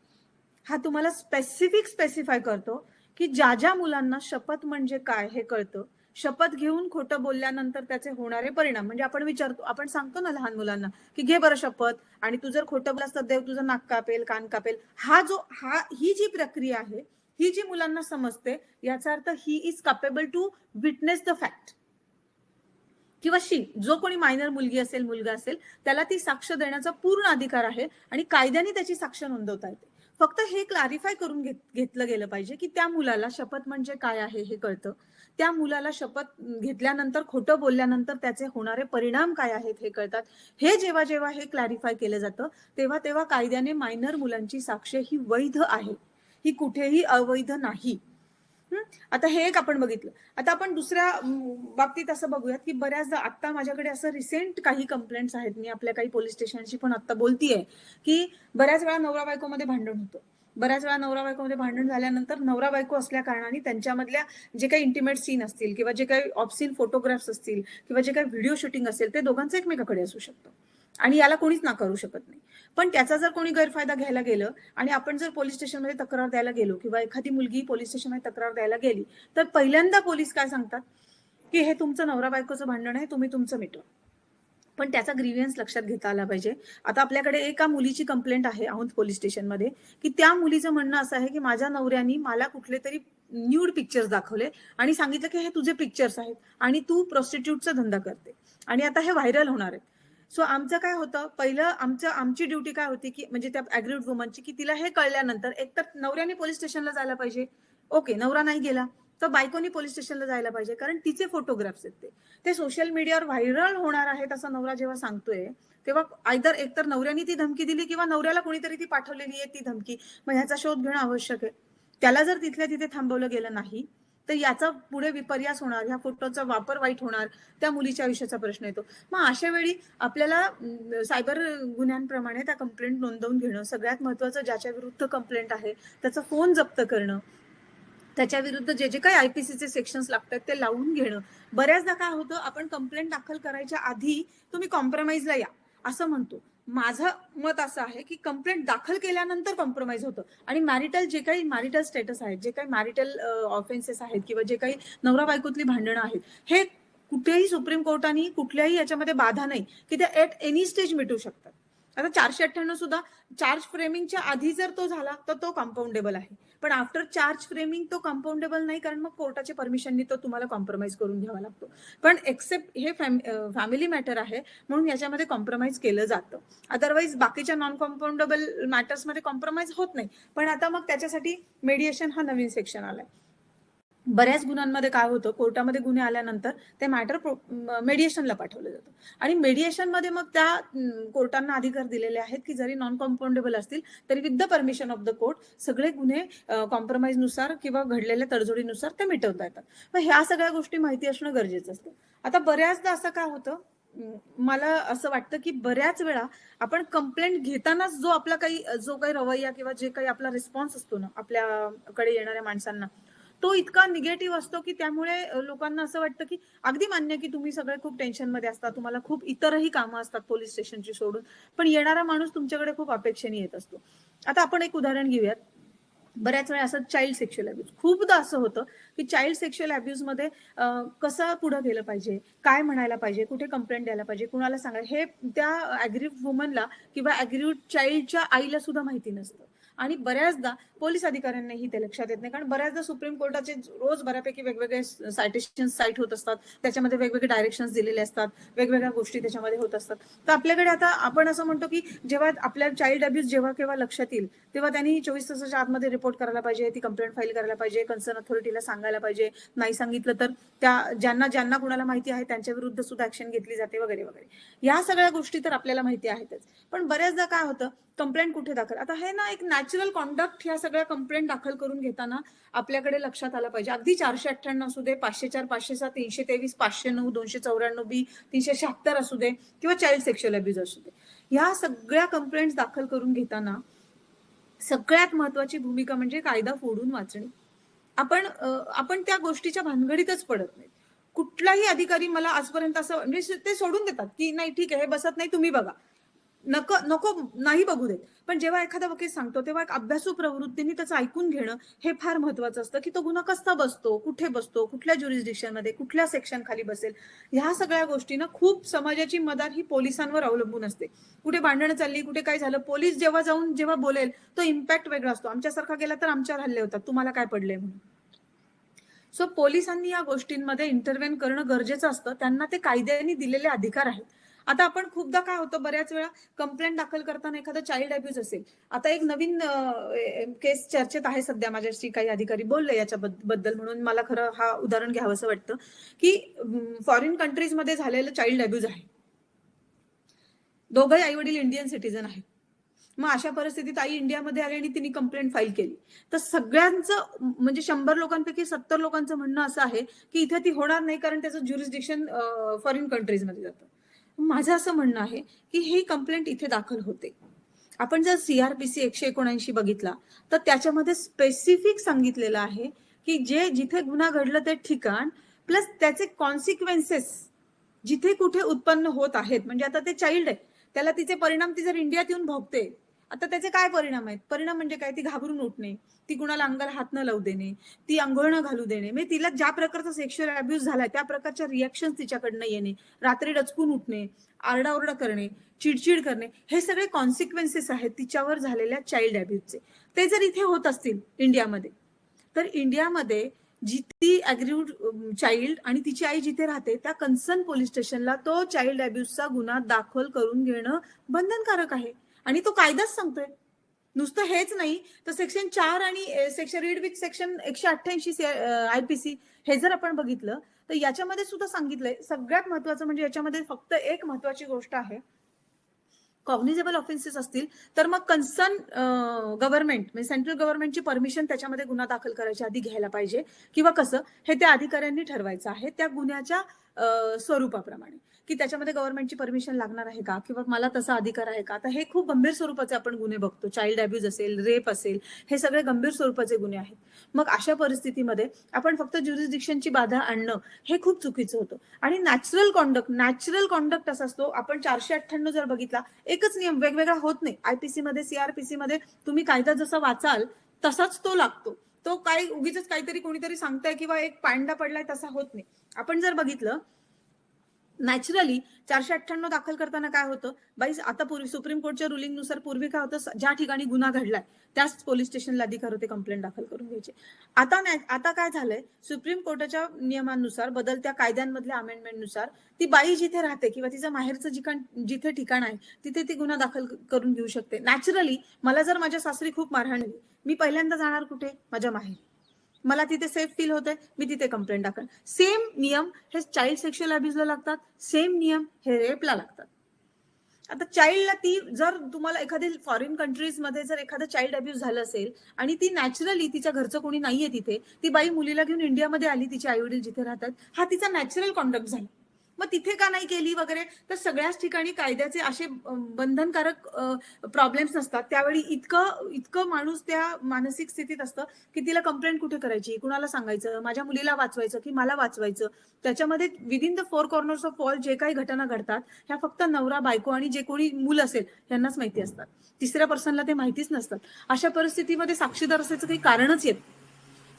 हा तुम्हाला स्पेसिफाय करतो की ज्या ज्या मुलांना शपथ म्हणजे काय हे कळतं, शपथ घेऊन खोटं बोलल्यानंतर त्याचे होणारे परिणाम. म्हणजे आपण सांगतो ना लहान मुलांना की घे बरं शपथ, आणि तू जर खोटं बोललास तर देव तुझं नाक कापेल, कान कापेल. ही जी प्रक्रिया आहे, ही जी मुलांना समजते, याचा अर्थ he is capable to witness the fact. किंवा जो कोणी मायनर मुलगी असेल, मुलगा असेल, त्याला ती साक्ष देण्याचा पूर्ण अधिकार आहे आणि कायद्याने त्याची साक्ष नोंदवता येते. फक्त हे क्लॅरिफाय करून घेतलं गेलं पाहिजे की त्या मुलाला शपथ म्हणजे काय आहे हे कळतं. त्या मुलाला शपथ घेतल्यानंतर खोटं बोलल्यानंतर त्याचे होणारे परिणाम काय आहेत हे कळतात. हे जेव्हा जेव्हा हे क्लॅरिफाय केलं जातं, तेव्हा तेव्हा कायद्याने मायनर मुलांची साक्ष ही वैध आहे, ही कुठेही अवैध नाही. आता हे एक आपण बघितलं. आता आपण दुसऱ्या बाबतीत असं बघूयात की बऱ्याचदा आता माझ्याकडे असं रिसेंट काही कंप्लेंट्स आहेत. मी आपल्या काही पोलीस स्टेशनशी पण आता बोलतीये की बऱ्याच वेळा नवरा बायकोमध्ये भांडण होतं. बऱ्याच वेळा नवरा बायकोमध्ये भांडण झाल्यानंतर नवरा बायको असल्या कारणाने त्यांच्यामधल्या जे काही इंटिमेट सीन असतील किंवा जे काही ऑफसीन फोटोग्राफ्स असतील किंवा जे काही व्हिडिओ शूटिंग असेल, ते दोघांचं एकमेकाकडे असू शकतं आणि याला कोणीच नाकारू शकत नाही. पण त्याचा जर कोणी गैरफायदा घ्यायला गेलं आणि आपण जर पोलीस स्टेशनमध्ये तक्रार द्यायला गेलो किंवा एखादी मुलगी पोलीस स्टेशनमध्ये तक्रार द्यायला गेली, तर पहिल्यांदा पोलीस काय सांगतात की हे तुमचं नवरा बायकोचं भांडण आहे, तुम्ही तुमचं मिटवा. पण त्याचा ग्रीव्हन्स लक्षात घेता आला पाहिजे. आता आपल्याकडे एका मुलीची कंप्लेंट आहे औंध पोलीस स्टेशनमध्ये की त्या मुलीचं म्हणणं असं आहे की माझ्या नवऱ्याने मला कुठले तरी न्यूड पिक्चर्स दाखवले आणि सांगितलं की हे तुझे पिक्चर्स आहेत आणि तू प्रॉस्टिट्यूटचा धंदा करते आणि आता हे व्हायरल होणार आहे. सो आमचं काय होतं, पहिलं आमची ड्युटी काय होती की म्हणजे त्या ऍग्रीड वुमनची, की तिला हे कळल्यानंतर एकतर नवऱ्याने पोलीस स्टेशनला जायला पाहिजे. ओके, नवरा नाही गेला तर बायकोनी पोलीस स्टेशनला जायला पाहिजे, कारण तिचे फोटोग्राफ्स आहेत ते सोशल मीडियावर व्हायरल होणार आहेत असं नवरा जेव्हा सांगतोय, तेव्हा आयदर एकतर नवऱ्याने ती धमकी दिली किंवा नवऱ्याला कोणीतरी ती पाठवलेली आहे ती धमकी. मग ह्याचा शोध घेणं आवश्यक आहे. त्याला जर तिथल्या तिथे थांबवलं गेलं नाही तर याचा पुढे विपर्यास होणार, ह्या फोटोचा वापर वाईट होणार, त्या मुलीच्या आयुष्याचा प्रश्न येतो. मग अशा वेळी आपल्याला सायबर गुन्ह्यांप्रमाणे त्या कंप्लेंट नोंदवून घेणं सगळ्यात महत्वाचं. ज्याच्या विरुद्ध कंप्लेंट आहे त्याचा फोन जप्त करणं, त्याच्या विरुद्ध जे जे काही आयपीसीचे सेक्शन्स लागतात ते लावून घेणं. बऱ्याचदा काय होतं, आपण कंप्लेंट दाखल करायच्या आधी तुम्ही कॉम्प्रोमाइजला या असं म्हणतो. माझं मत असं आहे की कंप्लेंट दाखल केल्यानंतर कॉम्प्रोमाइज होतं आणि जे काही मॅरिटल स्टेटस आहेत, जे काही मॅरिटल ऑफेन्सेस आहेत किंवा जे काही नवरा बायकोतली भांडणं आहेत, हे कुठेही सुप्रीम कोर्टाने कुठल्याही याच्यामध्ये बाधा नाही की ते एट एनी स्टेज मिटू शकतात. आता 498 सुद्धा चार्ज फ्रेमिंगच्या आधी जर तो झाला तर तो कॉम्पाउंडेबल आहे, पण आफ्टर चार्ज फ्रेमिंग तो कॉम्पाउंडेबल नाही, कारण मग कोर्टाच्या परमिशननी तो तुम्हाला कॉम्प्रोमाइज करून घ्यावा लागतो. पण एक्सेप्ट हे फॅमिली मॅटर आहे म्हणून याच्यामध्ये कॉम्प्रोमाइज केलं जातं. अदरवाईज बाकीच्या नॉन कॉम्पाउंडेबल मॅटर्समध्ये कॉम्प्रोमाइज होत नाही. पण आता मग त्याच्यासाठी मेडिएशन हा नवीन सेक्शन आलाय. बऱ्याच गुन्ह्यांमध्ये काय होतं, कोर्टामध्ये गुन्हे आल्यानंतर ते मॅटर मेडिएशनला पाठवलं जातं आणि मेडिएशनमध्ये मग त्या कोर्टांना अधिकार दिलेले आहेत की जरी नॉन कॉम्पाउंडेबल असतील तरी with the permission of the court सगळे गुन्हे कॉम्प्रोमाइजनुसार किंवा घडलेल्या तडजोडीनुसार ते मिटवता येतात. मग ह्या सगळ्या गोष्टी माहिती असणं गरजेचं असतं. आता बऱ्याचदा असं काय होतं, मला असं वाटतं की बऱ्याच वेळा आपण कंप्लेंट घेतानाच जो काही रवैया किंवा जे काही आपला रिस्पॉन्स असतो ना आपल्याकडे येणाऱ्या माणसांना, तो इतका निगेटिव्ह असतो की त्यामुळे लोकांना असं वाटतं की अगदी मान्य की तुम्ही सगळे खूप टेन्शनमध्ये असता, तुम्हाला खूप इतरही कामं असतात पोलीस स्टेशनची सोडून, पण येणारा माणूस तुमच्याकडे खूप अपेक्षेने येत असतो. आता आपण एक उदाहरण घेऊयात. बऱ्याच वेळा असं चाइल्ड सेक्शुअल अब्यूज, खूपदा असं होतं की चाइल्ड सेक्शुअल अब्यूज मध्ये कसं पुढे गेलं पाहिजे, काय म्हणायला पाहिजे, कुठे कंप्लेंट द्यायला पाहिजे, कुणाला सांगायला, हे त्या अग्रीव्ड वुमनला किंवा अग्रीव्ड चाइल्डच्या आईला सुद्धा माहिती नसतं. आणि बऱ्याचदा पोलीस अधिकाऱ्यांनाही ते लक्षात येत नाही, कारण बऱ्याचदा सुप्रीम कोर्टाचे रोज बऱ्यापैकी वेगवेगळे सायटेशन साईट होत असतात, त्याच्यामध्ये वेगवेगळे डायरेक्शन्स दिलेले असतात, वेगवेगळ्या गोष्टी त्याच्यामध्ये होत असतात. तर आपल्याकडे आता आपण असं म्हणतो की जेव्हा आपल्या चाइल्ड अब्यूज जेव्हा केव्हा लक्षात येईल तेव्हा त्यांनी 24 तासाच्या आतमध्ये रिपोर्ट करायला पाहिजे, ती कंप्लेंट फाईल करायला पाहिजे, कन्सर्न अथॉरिटीला सांगायला पाहिजे. नाही सांगितलं तर त्या ज्यांना कुणाला माहिती आहे त्यांच्या विरुद्ध सुद्धा ऍक्शन घेतली जाते वगैरे वगैरे. या सगळ्या गोष्टी तर आपल्याला माहिती आहेतच. पण बऱ्याचदा काय होतं, कंप्लेंट कुठे दाखल, आता हे ना एक नॅचरल कॉन्डक्ट ह्या सगळ्या कंप्लेंट दाखल करून घेताना आपल्याकडे लक्षात आलं पाहिजे. अगदी 498 असू दे, 504, 507, 323, 509, 294B, 376 असू दे किंवा चाइल्ड सेक्शुअल अब्यूज असू दे, ह्या सगळ्या कंप्लेंट दाखल करून घेताना सगळ्यात महत्वाची भूमिका म्हणजे कायदा फोडून वाचणे. आपण त्या गोष्टीच्या भानगडीतच पडत नाही. कुठलाही अधिकारी मला आजपर्यंत असं म्हणजे ते सोडून देतात की नाही ठीक आहे, हे बसत नाही, तुम्ही बघा, नको नाही बघू देत. पण जेव्हा एखादा वकील सांगतो तेव्हा एक अभ्यासू प्रवृत्तीने त्याचं ऐकून घेणं हे फार महत्वाचं असतं, की तो गुन्हा कसा बसतो, कुठे बसतो, कुठल्या ज्युरिस्डिक्शन मध्ये, कुठल्या सेक्शन खाली बसेल. ह्या सगळ्या गोष्टींना खूप समाजाची मदत ही पोलिसांवर अवलंबून असते. कुठे भांडणं चालली, कुठे काय झालं, पोलीस जेव्हा बोलेल तो इम्पॅक्ट वेगळा असतो. आमच्यासारखा गेला तर आमच्यावर हल्ले होतात, तुम्हाला काय पडलंय म्हणून. सो पोलिसांनी या गोष्टींमध्ये इंटरव्हेन करणं गरजेचं असतं. त्यांना ते कायद्याने दिलेले अधिकार आहेत. आता आपण खूपदा काय होतं, बऱ्याच वेळा कंप्लेंट दाखल करताना एखादा चाइल्ड अब्यूज असेल. आता एक नवीन केस चर्चेत आहे सध्या, माझ्याशी काही अधिकारी बोलले याच्याबद्दल, म्हणून मला खरं हा उदाहरण घ्यावं असं वाटतं की फॉरेन कंट्रीजमध्ये झालेलं चाइल्ड अब्यूज आहे. दोघंही आई वडील इंडियन सिटीजन आहेत. मग अशा परिस्थितीत आई इंडियामध्ये आली आणि तिने कंप्लेंट फाईल केली, तर सगळ्यांचं म्हणजे 100 लोकांपैकी 70 लोकांचं म्हणणं असं आहे की इथे ती होणार नाही, कारण त्याचं ज्युरिस्डिक्शन फॉरेन कंट्रीजमध्ये जातं. माझं असं म्हणणं आहे की ही कंप्लेंट इथे दाखल होते. आपण जर CRPC 179 बघितला तर त्याच्यामध्ये स्पेसिफिक सांगितलेलं आहे की जिथे गुन्हा घडलं ते ठिकाण प्लस त्याचे कॉन्सिक्वेन्सेस जिथे कुठे उत्पन्न होत आहेत. म्हणजे आता ते चाइल्ड आहे, त्याला तिचे परिणाम ती जर इंडियात येऊन भोगते, आता त्याचे काय परिणाम आहेत? परिणाम म्हणजे काय? ती घाबरून उठणे, ती कुणाला अंगाला हात न लावू देणे, ती अंघोळ न घालू देणे, म्हणजे तिला ज्या प्रकारचा सेक्शुअल अब्यूज झालाय त्या प्रकारच्या रिएक्शन तिच्याकडनं येणे, रात्री डचकून उठणे, आरडाओरडा करणे, चिडचिड करणे, हे सगळे कॉन्सिक्वेन्सेस आहेत तिच्यावर झालेल्या चाइल्ड अब्यूजचे. ते जर इथे होत असतील इंडियामध्ये, तर इंडियामध्ये ती अग्रीव्ड चाइल्ड आणि तिची आई जिथे राहते त्या कन्सर्न पोलीस स्टेशनला तो चाइल्ड अब्यूजचा गुन्हा दाखल करून घेणं बंधनकारक आहे. आणि तो कायदाच सांगतोय. नुसतं हेच नाही तर सेक्शन 4 आणि सेक्शन 188 IPC हे जर आपण बघितलं तर याच्यामध्ये सुद्धा सांगितलंय. सगळ्यात महत्वाचं म्हणजे याच्यामध्ये फक्त एक महत्वाची गोष्ट आहे, कॉग्निझेबल ऑफेन्सेस असतील तर मग कन्सर्न गव्हर्नमेंट म्हणजे सेंट्रल गव्हर्नमेंटची परमिशन त्याच्यामध्ये गुन्हा दाखल करायच्या आधी घ्यायला पाहिजे, किंवा कसं हे त्या अधिकाऱ्यांनी ठरवायचं आहे त्या गुन्ह्याच्या स्वरूपाप्रमाणे, की त्याच्यामध्ये गव्हर्नमेंटची परमिशन लागणार आहे का, किंवा मला तसा अधिकार आहे का. आता हे खूप गंभीर स्वरूपाचे आपण गुन्हे बघतो, चाइल्ड अब्यूज असेल, रेप असेल, हे सगळे गंभीर स्वरूपाचे गुन्हे आहेत. मग अशा परिस्थितीमध्ये आपण फक्त ज्युरिस्डिक्शनची बाधा आणणं हे खूप चुकीचं होतं. आणि नॅचरल कॉन्डक्ट असा असतो. आपण 498 जर बघितला, एकच नियम वेगवेगळा होत नाही. IPC मध्ये, CRPC मध्ये तुम्ही कायदा जसा वाचाल तसाच तो लागतो. तो काही उगीच काहीतरी कोणीतरी सांगताय किंवा एक पांडा पडलाय तसा होत नाही. आपण जर बघितलं नॅचरली 498 दाखल करताना काय होतं, बाई आता पूर्वी सुप्रीम कोर्टच्या रुलिंग नुसार पूर्वी काय होतं, ज्या ठिकाणी गुन्हा घडलाय त्याच पोलीस स्टेशनला अधिकार होते कंप्लेंट दाखल करून घ्यायचे. आता काय झालंय, सुप्रीम कोर्टाच्या नियमांनुसार, बदलत्या कायद्यांमधल्या अमेंडमेंटनुसार ती बाई जिथे राहते किंवा तिचं माहेरचं जिथे ठिकाण आहे तिथे ती गुन्हा दाखल करून घेऊ शकते. नॅचरली मला जर माझ्या सासरी खूप मारहाण झाली, मी पहिल्यांदा जाणार कुठे, माझ्या माहेर. मला तिथे सेफ फील होतंय, मी तिथे कंप्लेंट दाखल. सेम नियम हे चाइल्ड सेक्शुअल अब्यूजला लागतात, सेम नियम हे रेपला लागतात. आता चाइल्डला ती जर तुम्हाला एखादी फॉरेन कंट्रीजमध्ये जर एखादं चाइल्ड अब्यूज झालं असेल आणि ती नॅचरली तिच्या घरचं कोणी नाहीये तिथे, ती बाई मुलीला घेऊन इंडियामध्ये आली, तिचे आई वडील जिथे राहतात, हा तिचा नॅचरल कॉन्डक्ट झाला. मग तिथे का नाही केली वगैरे, तर सगळ्याच ठिकाणी कायद्याचे असे बंधनकारक प्रॉब्लेम्स नसतात. त्यावेळी इतकं माणूस त्या मानसिक स्थितीत असतं की तिला कंप्लेंट कुठे करायची, कुणाला सांगायचं, माझ्या मुलीला वाचवायचं की मला वाचवायचं. त्याच्यामध्ये within the 4 corners of wall जे काही घटना घडतात ह्या फक्त नवरा, बायको आणि जे कोणी मूल असेल यांनाच माहिती असतात. तिसऱ्या पर्सनला ते माहितीच नसतात. अशा परिस्थितीमध्ये साक्षीदार असायचं काही कारणच येत.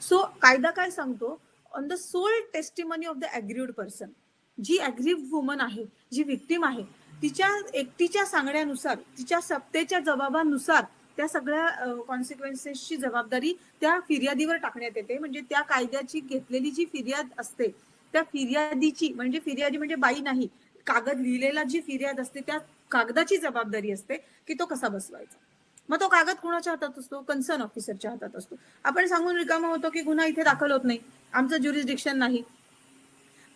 सो कायदा काय सांगतो, on the sole testimony of the aggrieved person, जी अग्रीव्ड वुमन आहे, जी विक्टिम आहे, तिच्या एकटीच्या सांगण्यानुसार, तिच्या सत्तेच्या जबाबानुसार त्या सगळ्या कॉन्सिक्वेन्सेसची जबाबदारी त्या फिर्यादीवर टाकण्यात येते. म्हणजे त्या कायद्याची घेतलेली जी फिर्याद असते त्या फिर्यादीची, म्हणजे फिर्यादी म्हणजे बाई नाही, कागद लिहिलेला जी फिर्याद असते त्या कागदाची जबाबदारी असते की तो कसा बसवायचा. मग तो कागद कुणाच्या हातात असतो? कन्सर्न ऑफिसरच्या हातात असतो. आपण सांगून रिकामा होतो की गुन्हा इथे दाखल होत नाही, आमचं ज्युरिस्डिक्शन नाही.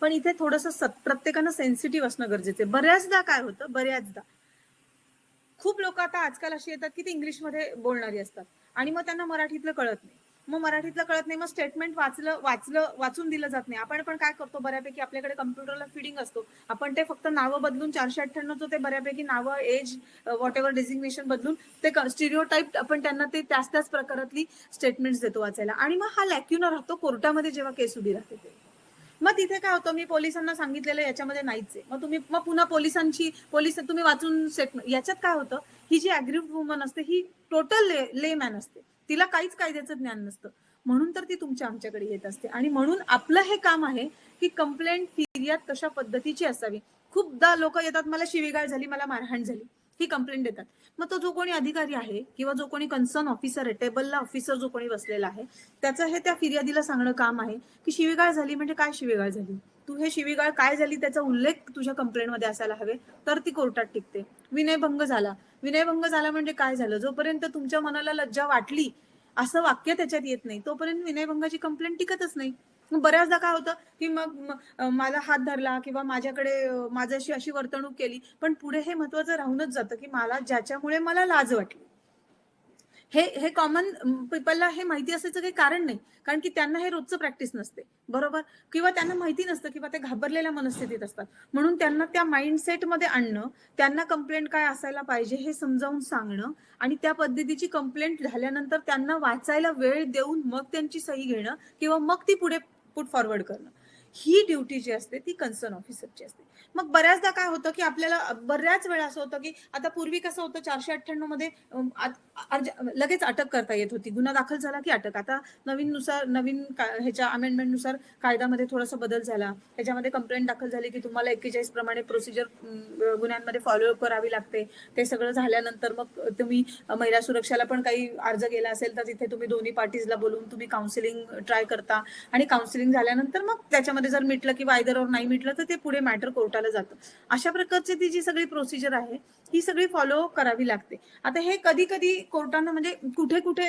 पण इथे थोडंसं प्रत्येकानं सेन्सिटिव्ह असणं गरजेचं आहे. बऱ्याचदा काय होतं, बऱ्याचदा खूप लोक आता आजकाल अशी येतात की ते इंग्लिशमध्ये बोलणारी असतात आणि मग त्यांना मराठीतलं कळत नाही. मग मराठीतलं कळत नाही, मग स्टेटमेंट वाचून दिलं जात नाही. आपण पण काय करतो, बऱ्यापैकी आपल्याकडे कम्प्युटरला फिडिंग असतो, आपण ते फक्त नावं बदलून 498 ते बऱ्यापैकी नावं, एज, व्हॉट एव्हर डेझिग्नेशन बदलून ते स्टिरिओटाईप आपण त्यांना ते त्याच प्रकारातली स्टेटमेंट्स देतो वाचायला. आणि मग हा लॅक्युना राहतो कोर्टामध्ये जेव्हा केस उभी राहते ते. मग तिथे काय होतं, मी पोलिसांना सांगितलेलं याच्यामध्ये नाहीच आहे, मग पुन्हा पोलिस तुम्ही वाचून याच्यात काय होतं, ही जी अग्रीव्ड वुमन असते ही टोटल ले मॅन असते, तिला काहीच कायद्याचं ज्ञान नसतं, म्हणून तर ती आमच्याकडे येत असते. आणि म्हणून आपलं हे काम आहे की कंप्लेंट, फिर्याद कशा पद्धतीची असावी. खूपदा लोक येतात, मला शिवीगाळ झाली, मला मारहाण झाली, ही कंप्लेंट देतात. मग तो जो कोणी अधिकारी आहे किंवा जो कोणी कन्सर्न ऑफिसर आहे, टेबलला ऑफिसर जो कोणी बसलेला आहे, त्याचं हे त्या फिर्यादीला सांगणं काम आहे की शिवीगाळ झाली म्हणजे काय शिवीगाळ झाली, तू हे शिवीगाळ काय झाली त्याचा उल्लेख तुझ्या कंप्लेंटमध्ये असायला हवे, तर ती कोर्टात टिकते. विनयभंग झाला म्हणजे काय झालं, जोपर्यंत तुमच्या मनाला लज्जा वाटली असं वाक्य त्याच्यात येत नाही तोपर्यंत विनयभंगाची कंप्लेंट टिकतच नाही. बऱ्याचदा काय होतं की मग मला हात धरला किंवा माझ्याकडे माझ्याशी अशी वर्तणूक केली, पण पुढे हे महत्वाचं राहूनच जातं की मला ज्याच्यामुळे मला लाज वाटली, हे कॉमन पीपलला हे माहिती असायचं काही कारण नाही, कारण की त्यांना हे रोजचं प्रॅक्टिस नसते, बरोबर, किंवा त्यांना माहिती नसतं किंवा ते घाबरलेल्या मनस्थितीत असतात. म्हणून त्यांना त्या माइंडसेटमध्ये आणणं, त्यांना कंप्लेंट काय असायला पाहिजे हे समजावून सांगणं आणि त्या पद्धतीची कंप्लेंट झाल्यानंतर त्यांना वाचायला वेळ देऊन मग त्यांची सही घेणं किंवा मग ती पुढे पुट फॉरवर्ड करणं, ही ड्युटी जी असते ती कन्सर्न ऑफिसरची असते. मग बऱ्याचदा काय होतं की आपल्याला बऱ्याच वेळा असं होतं की आता पूर्वी कसं होतं 498 मध्ये लगेच अटक करता येत होती, गुन्हा दाखल झाला की अटक. आता नवीन ह्याच्या अमेंडमेंटनुसार कायद्यामध्ये थोडासा बदल झाला, त्याच्यामध्ये कंप्लेंट दाखल झाली की तुम्हाला 41 प्रमाणे प्रोसिजर गुन्ह्यांमध्ये फॉलोअप करावी लागते. ते सगळं झाल्यानंतर मग तुम्ही महिला सुरक्षाला पण काही अर्ज केला असेल तर तिथे तुम्ही दोन्ही पार्टीजला बोलून तुम्ही काउन्सिलिंग ट्राय करता आणि काउन्सिलिंग झाल्यानंतर मग त्याच्यामध्ये जर मिटलं किंवा आयदर और नाही मिटलं तर ते पुढे मॅटर कोर्टाला जातं. अशा प्रकारची ती जी सगळी प्रोसिजर आहे ही सगळी फॉलो करावी लागते. आता हे कधी कधी कोर्टानं म्हणजे कुठे कुठे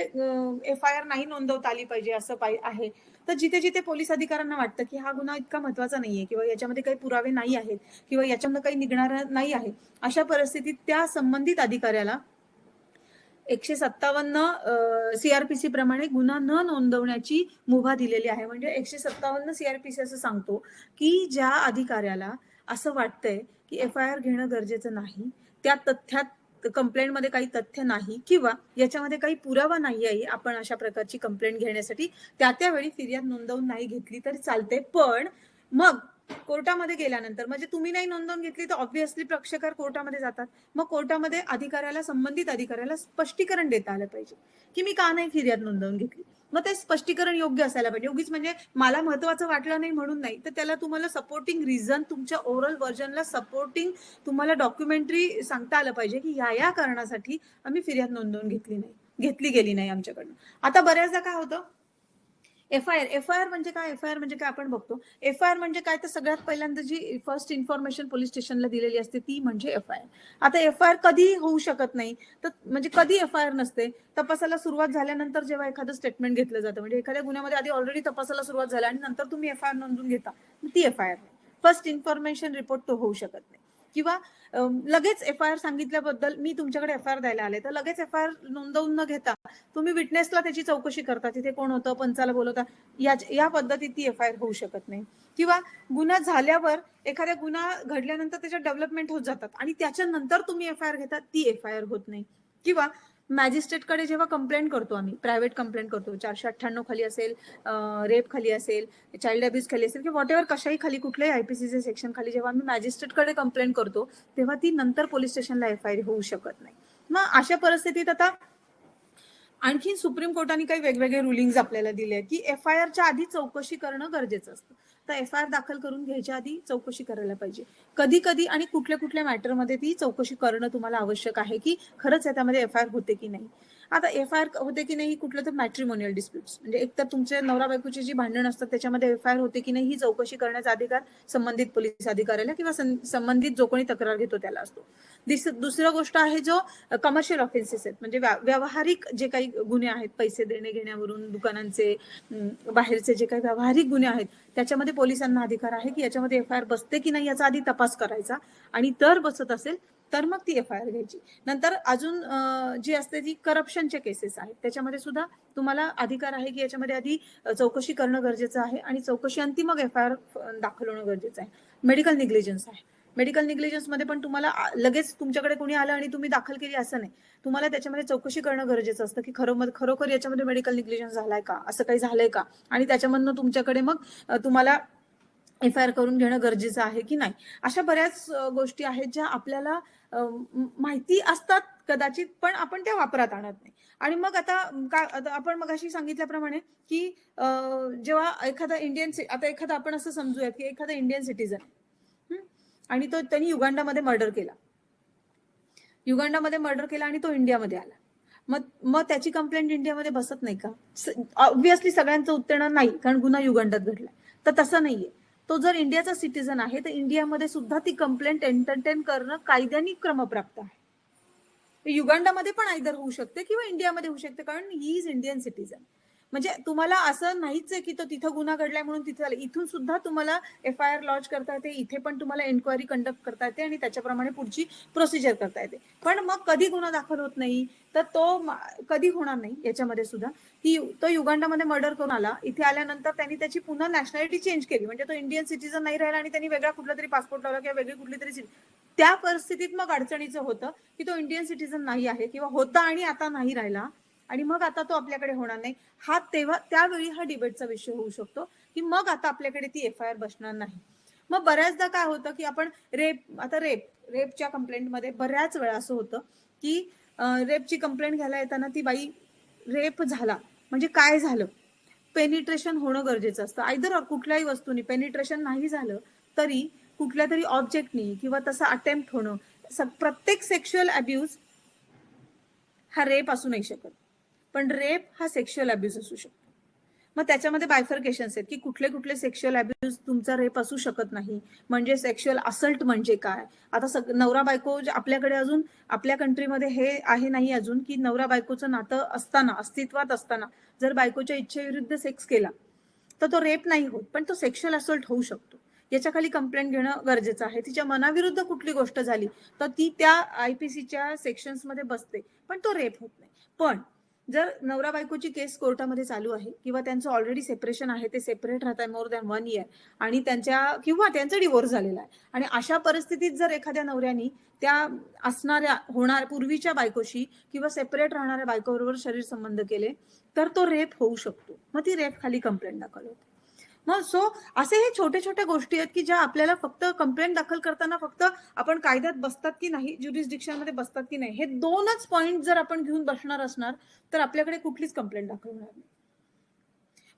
FIR नाही नोंदवता आली पाहिजे असं आहे, तर जिथे जिथे पोलीस अधिकाऱ्यांना वाटतं की हा गुन्हा इतका महत्वाचा नाहीये किंवा याच्यामध्ये काही पुरावे नाही आहेत किंवा याच्यामध्ये काही निघणार नाही आहे, अशा परिस्थितीत त्या संबंधित अधिकाऱ्याला 157 CRPC प्रमाणे गुन्हा न नोंदवण्याची मुभा दिलेली आहे. म्हणजे 157 CRPC असं सांगतो की ज्या अधिकाऱ्याला असं वाटतंय की FIR घेणं गरजेचं नाही, त्या तथ्यात कंप्लेंटमध्ये काही तथ्य नाही किंवा याच्यामध्ये काही पुरावा नाही आहे आपण अशा प्रकारची कंप्लेंट घेण्यासाठी, त्यावेळी फिर्याद नोंदवून नाही घेतली तरी चालते. पण मग कोर्टामध्ये गेल्यानंतर, म्हणजे तुम्ही नाही नोंदवून घेतली तर ऑब्व्हियसली पक्षकार कोर्टामध्ये जातात. मग कोर्टामध्ये संबंधित अधिकाऱ्याला स्पष्टीकरण देता आलं पाहिजे की मी का नाही फिर्याद नोंदवून घेतली. मग ते स्पष्टीकरण योग्य असायला पाहिजे. उगीच म्हणजे मला महत्वाचं वाटलं नाही म्हणून नाही, तर त्याला तुम्हाला सपोर्टिंग रिझन, तुमच्या ओरल व्हर्जनला सपोर्टिंग तुम्हाला डॉक्युमेंटरी सांगता आलं पाहिजे की या कारणासाठी आम्ही फिर्याद नोंदवून घेतली गेली नाही आमच्याकडनं. आता बऱ्याचदा काय होतं, FIR म्हणजे काय आपण बघतो. FIR म्हणजे काय, तर सगळ्यात पहिल्यांदा जी फर्स्ट इन्फॉर्मेशन पोलीस स्टेशनला दिलेली असते ती म्हणजे FIR. आता FIR कधी होऊ शकत नाही, तर म्हणजे कधी FIR नसते, तपासाला सुरुवात झाल्यानंतर जेव्हा एखादं स्टेटमेंट घेतलं जातं, म्हणजे एखाद्या गुन्ह्यामध्ये आधी ऑलरेडी तपासाला सुरुवात झाली आणि नंतर तुम्ही FIR नोंदवून घेता, ती FIR नाही. फर्स्ट इन्फॉर्मेशन रिपोर्ट तो होऊ शकत नाही. किंवा लगेच FIR सांगितल्याबद्दल मी तुमच्याकडे FIR द्यायला आले तर लगेच FIR नोंदवून न घेता तुम्ही विटनेसला त्याची चौकशी करता, तिथे कोण होतं, पंचाला बोलवता, या पद्धतीत ती FIR होऊ शकत नाही. किंवा गुन्हा झाल्यावर, एखाद्या गुन्हा घडल्यानंतर त्याच्यात डेव्हलपमेंट होत जातात आणि त्याच्यानंतर तुम्ही FIR घेता, ती FIR होत नाही. किंवा मॅजिस्ट्रेटकडे जेव्हा कंप्लेंट करतो आम्ही, प्रायव्हेट कंप्लेंट करतो, 498 खाली असेल, रेप खाली असेल, चाइल्ड अब्यूज खाली असेल किंवा व्हॉट कशाही खाली, कुठल्याही IPCचे सेक्शन खाली जेव्हा आम्ही मॅजिस्ट्रेटकडे कंप्लेंट करतो तेव्हा ती नंतर पोलीस स्टेशनला FIR होऊ शकत नाही. मग अशा परिस्थितीत आता आणखी सुप्रीम कोर्टाने काही वेगवेगळे रुलिंग्स आपल्याला दिले की FIRच्या आधी चौकशी करणं गरजेचं असतं. तर FIR दाखल करून घ्यायच्या आधी चौकशी करायला पाहिजे. कधी कधी आणि कुठल्या मॅटरमध्ये ती चौकशी करणं तुम्हाला आवश्यक आहे की खरंच याच्यामध्ये FIR होते की नाही. आता FIR होते की नाही कुठलं तर मॅट्रिमोनियल डिस्प्युट्स, म्हणजे एक तर तुमचे नवरा बायकोची जी भांडण असतात त्याच्यामध्ये FIR होते की नाही ही चौकशी करण्याचा अधिकार संबंधित पोलीस अधिकाऱ्याला किंवा संबंधित जो कोणी तक्रार घेतो त्याला असतो. दुसरं गोष्ट आहे जो कमर्शियल ऑफेन्सेस आहेत, म्हणजे व्यावहारिक जे काही गुन्हे आहेत, पैसे देणे घेण्यावरून, दुकानांचे बाहेरचे जे काही व्यावहारिक गुन्हे आहेत त्याच्यामध्ये पोलिसांना अधिकार आहे की याच्यामध्ये FIR बसते की नाही याचा आधी तपास करायचा, आणि तर बसत असेल तर मग ती FIR घ्यायची. नंतर अजून जी असते ती करप्शनचे केसेस आहेत त्याच्यामध्ये सुद्धा तुम्हाला अधिकार आहे की याच्यामध्ये आधी चौकशी करणं गरजेचं आहे, आणि चौकशी अंती मग FIR दाखल होणं गरजेचं आहे. मेडिकल निग्लिजन्स आहे. मेडिकल निग्लिजन्स मध्ये पण तुम्हाला लगेच तुमच्याकडे कोणी आलं आणि तुम्ही दाखल केली असं नाही, तुम्हाला त्याच्यामध्ये चौकशी करणं गरजेचं असतं की खरोखर याच्यामध्ये मेडिकल निग्लिजन्स झालाय का, असं काही झालंय का, आणि त्याच्यामधनं तुमच्याकडे मग तुम्हाला FIR करून घेणं गरजेचं आहे की नाही. अशा बऱ्याच गोष्टी आहेत ज्या आपल्याला माहिती असतात कदाचित, पण आपण त्या वापरात आणत नाही. आणि मग आता आपण मगाशी सांगितल्याप्रमाणे की जेव्हा एखादा आपण असं समजूयात की एखादा इंडियन सिटीजन आणि तो त्यांनी युगांडामध्ये मर्डर केला आणि तो इंडियामध्ये आला, मग त्याची कंप्लेंट इंडियामध्ये बसत नाही का? ऑब्व्हियसली सगळ्यांचं उत्तर नाही, कारण गुन्हा युगांडात घडलाय. तर तसं नाहीये. तो जर इंडियाचा सिटीजन आहे तर इंडियामध्ये सुद्धा ती कंप्लेंट एंटरटेन करणं कायद्याने क्रमप्राप्त आहे. युगांडामध्ये पण आयदर होऊ शकते किंवा इंडियामध्ये होऊ शकते, कारण ही इज इंडियन सिटीजन. म्हणजे तुम्हाला असं नाहीच आहे की तो तिथं गुन्हा घडलाय म्हणून तिथे झालं. इथून सुद्धा तुम्हाला FIR लॉन्च करता येते, इथे पण तुम्हाला एन्क्वायरी कंडक्ट करता येते आणि त्याच्याप्रमाणे पुढची प्रोसिजर करता येते. पण मग कधी गुन्हा दाखल होत नाही तर तो कधी होणार नाही याच्यामध्ये सुद्धा. तो युगांडामध्ये मर्डर करून आला, इथे आल्यानंतर त्यांनी त्याची पुन्हा नॅशनॅलिटी चेंज केली, म्हणजे तो इंडियन सिटीजन नाही राहिला आणि त्यांनी वेगळा कुठला तरी पासपोर्ट लावला किंवा वेगळी कुठली तरी त्या परिस्थितीत मग अडचणीचं होतं की तो इंडियन सिटीजन नाही आहे किंवा होता आणि आता नाही राहिला, आणि मग आता तो आपल्याकडे होणार नाही. त्यावेळी हा डिबेटचा विषय होऊ शकतो की मग आता आपल्याकडे ती FIR बसणार नाही. मग बऱ्याचदा काय होतं की आपण रेपच्या कंप्लेंटमध्ये बऱ्याच वेळा असं होतं की रेपची कंप्लेंट घ्यायला येताना ती बाई रेप झाला म्हणजे काय झालं, पेनिट्रेशन होणं गरजेचं असतं. आयदर कुठल्याही वस्तूने पेनिट्रेशन नाही झालं तरी कुठल्या तरी ऑब्जेक्टनी किंवा तसा अटेम्प्ट होणं, प्रत्येक सेक्शुअल अब्यूज हा रेप असू नाही शकत, पण रेप हा सेक्शुअल अब्यूज असू शकतो. मग त्याच्यामध्ये बायफर्केशन्स आहेत की कुठले सेक्शुअल अब्यूज तुमचा रेप असू शकत नाही. म्हणजे सेक्शुअल असल्ट म्हणजे काय? आता नवरा बायको आपल्याकडे अजून आपल्या कंट्रीमध्ये हे आहे नाही अजून की नवरा बायकोचं नातं अस्तित्वात असताना जर बायकोच्या इच्छेविरुद्ध सेक्स केला तर तो रेप नाही होत, पण तो सेक्शुअल असल्ट होऊ शकतो. याच्या खाली कंप्लेंट घेणं गरजेचं आहे. तिच्या मनाविरुद्ध कुठली गोष्ट झाली तर ती त्या IPCच्या सेक्शन्स मध्ये बसते, पण तो रेप होत नाही. पण जर नवरा बायकोची केस कोर्टामध्ये चालू आहे किंवा त्यांचं ऑलरेडी सेपरेशन आहे, ते सेपरेट राहत आहे मोर दॅन 1 इयर, आणि त्यांचा डिवोर्स झालेला आहे, आणि अशा परिस्थितीत जर एखाद्या नवऱ्यानी त्या पूर्वीच्या बायकोशी किंवा सेपरेट राहणाऱ्या बायकोबरोबर शरीर संबंध केले तर तो रेप होऊ शकतो. मग ती रेप खाली कंप्लेंट दाखल होते. मग असे हे छोटे छोटे गोष्टी आहेत की ज्या आपल्याला फक्त कंप्लेंट दाखल करताना फक्त आपण कायद्यात बसतात की नाही, ज्युरिस्डिक्शन मध्ये बसतात की नाही, हे 2च पॉइंट जर आपण घेऊन बसणार असणार तर आपल्याकडे कुठलीच कंप्लेंट दाखल होणार नाही.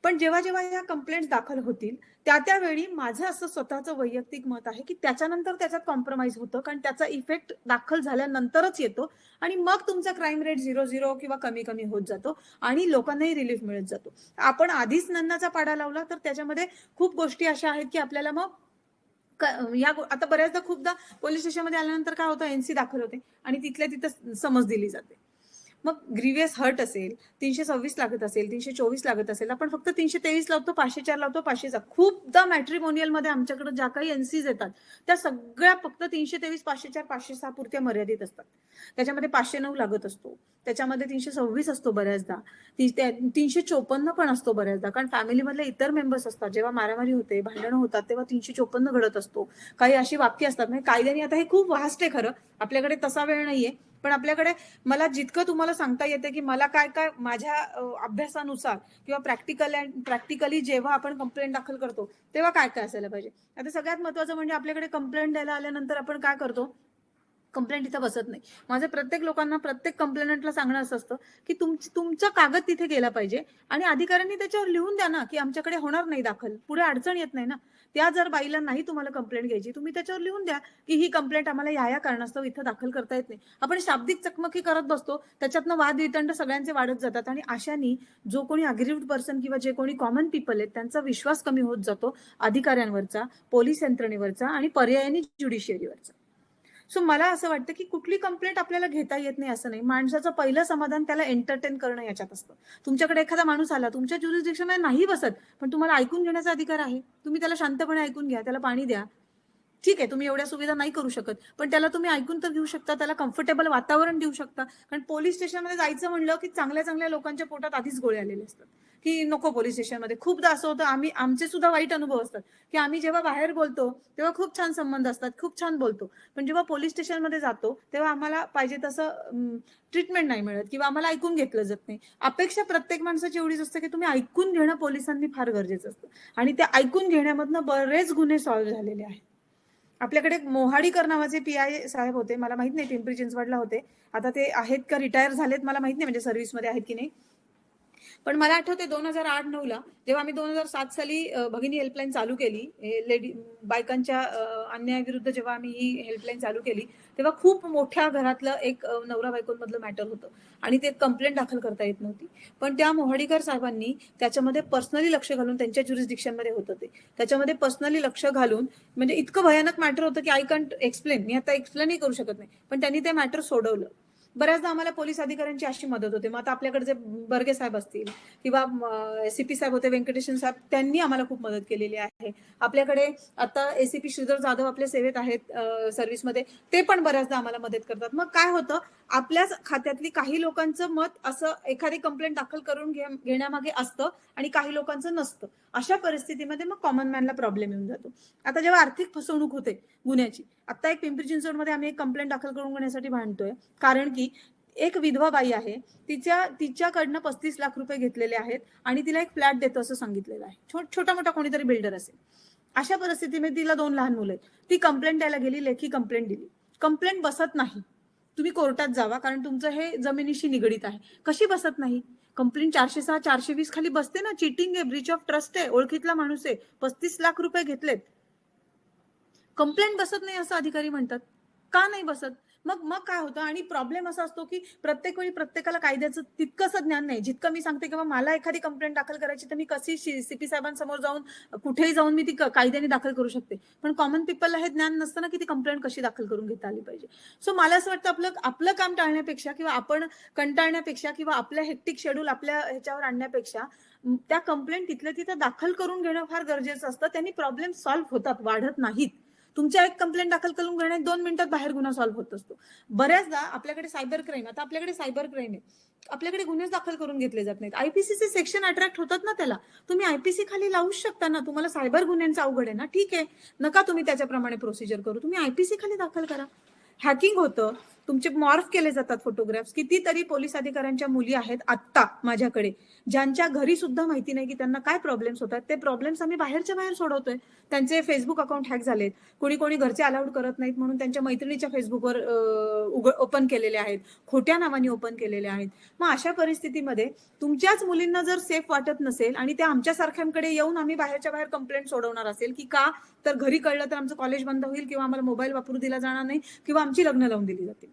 पण जेव्हा या कंप्लेंट दाखल होतील त्यावेळी माझं असं स्वतःचं वैयक्तिक मत आहे की त्याच्यानंतर त्याच्यात कॉम्प्रोमाइज होतं, कारण त्याचा इफेक्ट दाखल झाल्यानंतरच येतो आणि मग तुमचा क्राईम रेट 0 किंवा कमी होत जातो आणि लोकांनाही रिलीफ मिळत जातो. आपण आधीच नन्नाचा पाडा लावला तर त्याच्यामध्ये खूप गोष्टी अशा आहेत की आपल्याला मग आता बऱ्याचदा खूपदा पोलीस स्टेशनमध्ये आल्यानंतर काय होतं, NC दाखल होते आणि तिथल्या तिथं समज दिली जाते. मग ग्रीवियस हर्ट असेल, 326 लागत असेल, 324 लागत असेल, आपण फक्त 323 लावतो, 504 लावतो, 500चा. खूपदा मॅट्रिमोनियल मध्ये आमच्याकडे ज्या काही NCs येतात त्या सगळ्या फक्त 323, 504, 506 पुरत्या मर्यादित असतात. त्याच्यामध्ये 509 लागत असतो, त्याच्यामध्ये 326 असतो बऱ्याचदा, 354 पण असतो बऱ्याचदा, कारण फॅमिलीमधले इतर मेंबर्स असतात. जेव्हा मारामारी होते, भांडणं होतात तेव्हा 354 घडत असतो. काही अशी वाक्य असतात, म्हणजे कायद्याने आता हे खूप वास्ट आहे खरं, आपल्याकडे तसा वेळ नाहीये, पण आपल्याकडे मला जितकं तुम्हाला सांगता येते की मला काय माझ्या अभ्यासानुसार किंवा प्रॅक्टिकली जेव्हा आपण कंप्लेंट दाखल करतो तेव्हा काय असायला पाहिजे. आता सगळ्यात महत्वाचं म्हणजे आपल्याकडे कंप्लेंट द्यायला आल्यानंतर आपण काय करतो, कंप्लेंट इथं बसत नाही. माझं प्रत्येक लोकांना, प्रत्येक कंप्लेंटला सांगणं असं असतं, की तुमचा कागद तिथे गेला पाहिजे आणि अधिकाऱ्यांनी त्याच्यावर लिहून द्या ना, की आमच्याकडे होणार नाही दाखल. पुढे अडचण येत नाही ना. त्या जर बाईला नाही तुम्हाला कंप्लेंट घ्यायची, तुम्ही त्याच्यावर लिहून द्या, की ही कंप्लेंट आम्हाला या कारणास्तव इथं दाखल करता येत नाही. आपण शाब्दिक चकमकी करत बसतो, त्याच्यातनं वाद-वितंड सगळ्यांचे वाढत जातात आणि अशाने जो कोणी अग्रीव्ड पर्सन किंवा जे कोणी कॉमन पीपल आहेत, त्यांचा विश्वास कमी होत जातो अधिकाऱ्यांवरचा, पोलीस यंत्रणेवरचा आणि पर्यायाने ज्युडिशियरीवरचा. सो मला असं वाटतं, की कुठली कंप्लेंट आपल्याला घेता येत नाही असं नाही. माणसाचं पहिलं समाधान त्याला एंटरटेन करणं याच्यात असतं. तुमच्याकडे एखादा माणूस आला, तुमच्या ज्युरिस्डिक्शनमध्ये नाही बसत, पण तुम्हाला ऐकून घेण्याचा अधिकार आहे. तुम्ही त्याला शांतपणे ऐकून घ्या, त्याला पाणी द्या. ठीक आहे, तुम्ही एवढ्या सुविधा नाही करू शकत, पण त्याला तुम्ही ऐकून तर घेऊ शकता, त्याला कम्फर्टेबल वातावरण देऊ शकता. कारण पोलीस स्टेशनमध्ये जायचं म्हणलं, की चांगल्या चांगल्या लोकांच्या पोटात आधीच गोळे आलेले असतात, की नको पोलीस स्टेशनमध्ये. खूपदा असं होतं, आमचे सुद्धा वाईट अनुभव असतात, की आम्ही जेव्हा बाहेर बोलतो, तेव्हा खूप छान संबंध असतात, खूप छान बोलतो. पण जेव्हा पोलीस स्टेशनमध्ये जातो, तेव्हा आम्हाला पाहिजे तसं ट्रीटमेंट नाही मिळत किंवा आम्हाला ऐकून घेतलं जात नाही. अपेक्षा प्रत्येक माणसाची एवढीच असते, की तुम्ही ऐकून घेणं पोलिसांनी फार गरजेचं असतं आणि ते ऐकून घेण्यामधनं बरेच गुन्हे सॉल्व्ह झालेले आहेत. आपल्याकडे मोहाडीकर नावाचे पी-आय साहेब होते. मला माहित नाही पिंपरी चिंचवडला होते. आता ते आहेत का रिटायर झालेत मला माहित नाही, म्हणजे सर्व्हिसमध्ये आहेत की नाही. पण मला आठवते 2008-9 ला जेव्हा आम्ही 2007 साली भगिनी हेल्पलाईन चालू केली, लेडी बायकांच्या अन्यायाविरुद्ध जेव्हा आम्ही ही हेल्पलाईन चालू केली, तेव्हा खूप मोठ्या घरातलं एक नवरा बायकोंमधलं मॅटर होतं आणि ते कंप्लेंट दाखल करता येत नव्हती. पण त्या मोहाडीकर साहेबांनी त्याच्यामध्ये पर्सनली लक्ष घालून, त्यांच्या ज्युरिस्डिक्शनमध्ये होतं ते, त्याच्यामध्ये पर्सनली लक्ष घालून, म्हणजे इतकं भयानक मॅटर होतं की आय कांट एक्सप्लेन, मी आता एक्सप्लेनही करू शकत नाही, पण त्यांनी ते मॅटर सोडवलं. बऱ्याचदा आम्हाला पोलीस अधिकाऱ्यांची अशी मदत होते. मग आता आपल्याकडे जे बर्गे साहेब असतील किंवा एसीपी साहेब होते, व्यंकटेशन साहेब, त्यांनी आम्हाला खूप मदत केलेली आहे. आपल्याकडे आता एसीपी श्रीधर जाधव आपल्या सेवेत आहेत सर्व्हिसमध्ये, ते पण बऱ्याचदा आम्हाला मदत करतात. मग काय होतं, आपल्याच खात्यातली काही लोकांचं मत असं एखादी कंप्लेंट दाखल करून घेण्यामागे असतं आणि काही लोकांचं नसतं. अशा परिस्थितीमध्ये मग कॉमन मॅनला प्रॉब्लेम येऊन जातो. आता जेव्हा आर्थिक फसवणूक होते गुन्ह्याची, आता एक पिंपरी चिंचवडमध्ये आम्ही एक कंप्लेंट दाखल करून घेण्यासाठी भांडतोय, कारण की एक विधवा बाई आहे, तिच्याकडनं 35 लाख रुपये घेतलेले आहेत आणि तिला एक फ्लॅट देतो असं सांगितलेलं आहे. छोटा मोठा कोणीतरी बिल्डर असेल. अशा परिस्थितीमध्ये तिला 2 लहान मुलं आहेत. ती कंप्लेंट द्यायला गेली, लेखी कंप्लेंट दिली. कंप्लेंट बसत नाही. तुम्ही कोर्टात जावा, कारण तुमचं हे जमिनीशी निगडीत आहे. कशी बसत नाही? कंप्लेंट 406, 420 खाली बसते ना. चीटिंग आहे, ब्रीच ऑफ ट्रस्ट आहे, ओळखीतला माणूस आहे, 35 लाख रुपये घेतलेत. कंप्लेंट बसत नाही असं अधिकारी म्हणतात. का नाही बसत? मग काय होतं, आणि प्रॉब्लेम असा असतो की प्रत्येक वेळी प्रत्येकाला कायद्याचं तितकंसं ज्ञान नाही. जितकं मी सांगते किंवा मला एखादी कंप्लेंट दाखल करायची, तर मी कशी सीपी साहेबांसमोर जाऊन, कुठेही जाऊन मी ती कायद्याने दाखल करू शकते. पण कॉमन पीपलला हे ज्ञान नसतं ना, की ती कंप्लेंट कशी दाखल करून घेता आली पाहिजे. सो मला असं वाटतं, आपलं काम टाळण्यापेक्षा किंवा आपण कंटाळण्यापेक्षा किंवा आपल्या हेक्टिक शेड्यूल आपल्या ह्याच्यावर आणण्यापेक्षा त्या कंप्लेंट तिथल्या तिथं दाखल करून घेणं फार गरजेचं असतं. त्यांनी प्रॉब्लेम सॉल्व्ह होतात, वाढत नाहीत. तुमच्या एक कंप्लेंट दाखल करून घेण्यात 2 मिनिटात बाहेर गुन्हा सॉल्व्ह होत असतो. बऱ्याचदा आपल्याकडे सायबर क्राईम, आता आपल्याकडे सायबर क्राईम आहे, आपल्याकडे गुन्हे दाखल करून घेतले जात नाहीत. आयपीसीचे सेक्शन अट्रॅक्ट होतात ना त्याला. तुम्ही आयपीसी खाली लावूच शकता ना. तुम्हाला सायबर गुन्ह्यांचा अवघड आहे ना, ठीक आहे, नका तुम्ही त्याच्याप्रमाणे प्रोसिजर करू, तुम्ही आयपीसी खाली दाखल करा. हॅकिंग होतं, तुमचे मॉर्फ केले जातात फोटोग्राफ्स. कितीतरी पोलीस अधिकाऱ्यांच्या मुली आहेत आत्ता माझ्याकडे, ज्यांच्या घरी सुद्धा माहिती नाही की त्यांना काय प्रॉब्लेम्स होतात. ते प्रॉब्लेम्स आम्ही बाहेरच्या बाहेर सोडवतोय. त्यांचे फेसबुक अकाउंट हॅक झालेत. कोणी घरचे अलाउड करत नाहीत म्हणून त्यांच्या मैत्रिणीच्या फेसबुकवर ओपन केलेले आहेत, खोट्या नावाने ओपन केलेले आहेत. मग अशा परिस्थितीमध्ये तुमच्याच मुलींना जर सेफ वाटत नसेल आणि त्या आमच्यासारख्यांकडे येऊन आम्ही बाहेरच्या बाहेर कंप्लेंट सोडवणार असेल, की का तर घरी कळलं तर आमचं कॉलेज बंद होईल किंवा आम्हाला मोबाईल वापरू दिला जाणार नाही किंवा आमची लग्न लावून दिली जातील.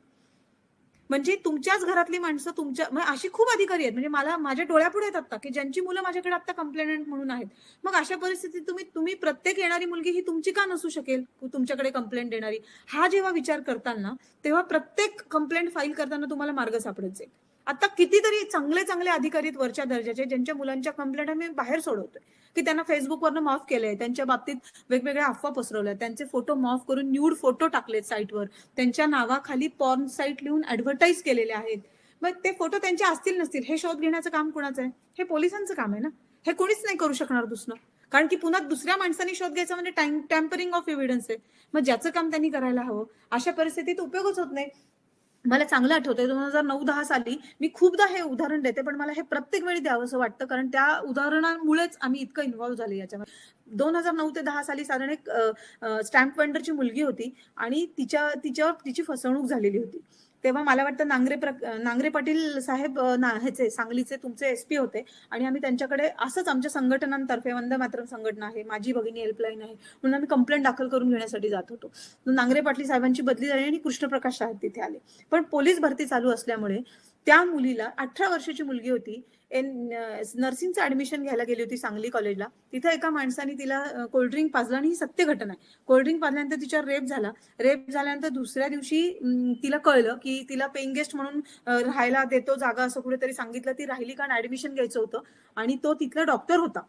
म्हणजे तुमच्याच घरातली माणसं अशी खूप अधिकारी आहेत, म्हणजे माझ्या डोळ्यापुढे येतात आता, की ज्यांची मुलं माझ्याकडे आता कंप्लेंट म्हणून आहेत. मग अशा परिस्थितीत तुम्ही प्रत्येक येणारी मुलगी ही तुमची का नसू शकेल, तुमच्याकडे कंप्लेंट देणारी? हा जेव्हा विचार करताना, तेव्हा प्रत्येक कंप्लेंट फाईल करताना तुम्हाला मार्ग सापडत जाईल. आता कितीतरी चांगले अधिकारी आहेत वरच्या दर्जाचे, ज्यांच्या मुलांच्या कंप्लेंट आम्ही बाहेर सोडवतोय, की त्यांना फेसबुकवरनं माफ केलंय, त्यांच्या बाबतीत वेगवेगळ्या अफवा पसरवल्या, त्यांचे फोटो माफ करून न्यूड फोटो टाकलेत साईटवर, त्यांच्या नावाखाली पॉर्न साईट लिहून ऍडव्हर्टाईज केलेले आहेत. मग ते फोटो त्यांचे असतील नसतील हे शोध घेण्याचं काम कोणाचं आहे? हे पोलिसांचं काम आहे ना. हे कोणीच नाही करू शकणार दुसरं, कारण की पुन्हा दुसऱ्या माणसांनी शोध घ्यायचा म्हणजे टॅम्परिंग ऑफ एव्हिडन्स आहे. मग ज्याचं काम त्यांनी करायला हवं. अशा परिस्थितीत उपयोगच होत नाही. मला चांगलं आठवतंय 2009-10 साली मी खूपदा हे उदाहरण देते, पण मला हे प्रत्येक वेळी द्यावंसं वाटतं, कारण त्या उदाहरणामुळेच आम्ही इतकं इन्व्हॉल्व झाले याच्यामध्ये. 2009 ते 10 साली साधारण एक स्टॅम्प वेंडरची मुलगी होती आणि तिच्यावर तिची फसवणूक झालेली होती. तेव्हा मला वाटतं नांगरे पाटील साहेब ह्याचे सांगलीचे तुमचे एसपी होते आणि आम्ही त्यांच्याकडे असंच आमच्या संघटनांतर्फे वंदे मातरम संघटना आहे, माझी भगिनी हेल्पलाईन आहे, म्हणून आम्ही कंप्लेंट दाखल करून घेण्यासाठी जात होतो. नांगरे पाटील साहेबांची बदली झाली आणि कृष्णप्रकाश साहेब तिथे आले. पण पोलीस भरती चालू असल्यामुळे त्या मुलीला 18 वर्षाची मुलगी होती, नर्सिंगचं ऍडमिशन घ्यायला गेली होती सांगली कॉलेजला. तिथे एका माणसाने तिला कोल्ड्रिंक पाजलं आणि ही सत्य घटना आहे. कोल्ड्रिंक पाजल्यानंतर तिच्यावर रेप झाला. रेप झाल्यानंतर दुसऱ्या दिवशी तिला कळलं की तिला पेइंग गेस्ट म्हणून राहायला देतो जागा, असं कुठेतरी सांगितलं. ती राहिली कारण ऍडमिशन घ्यायचं होतं आणि तो तिथला डॉक्टर होता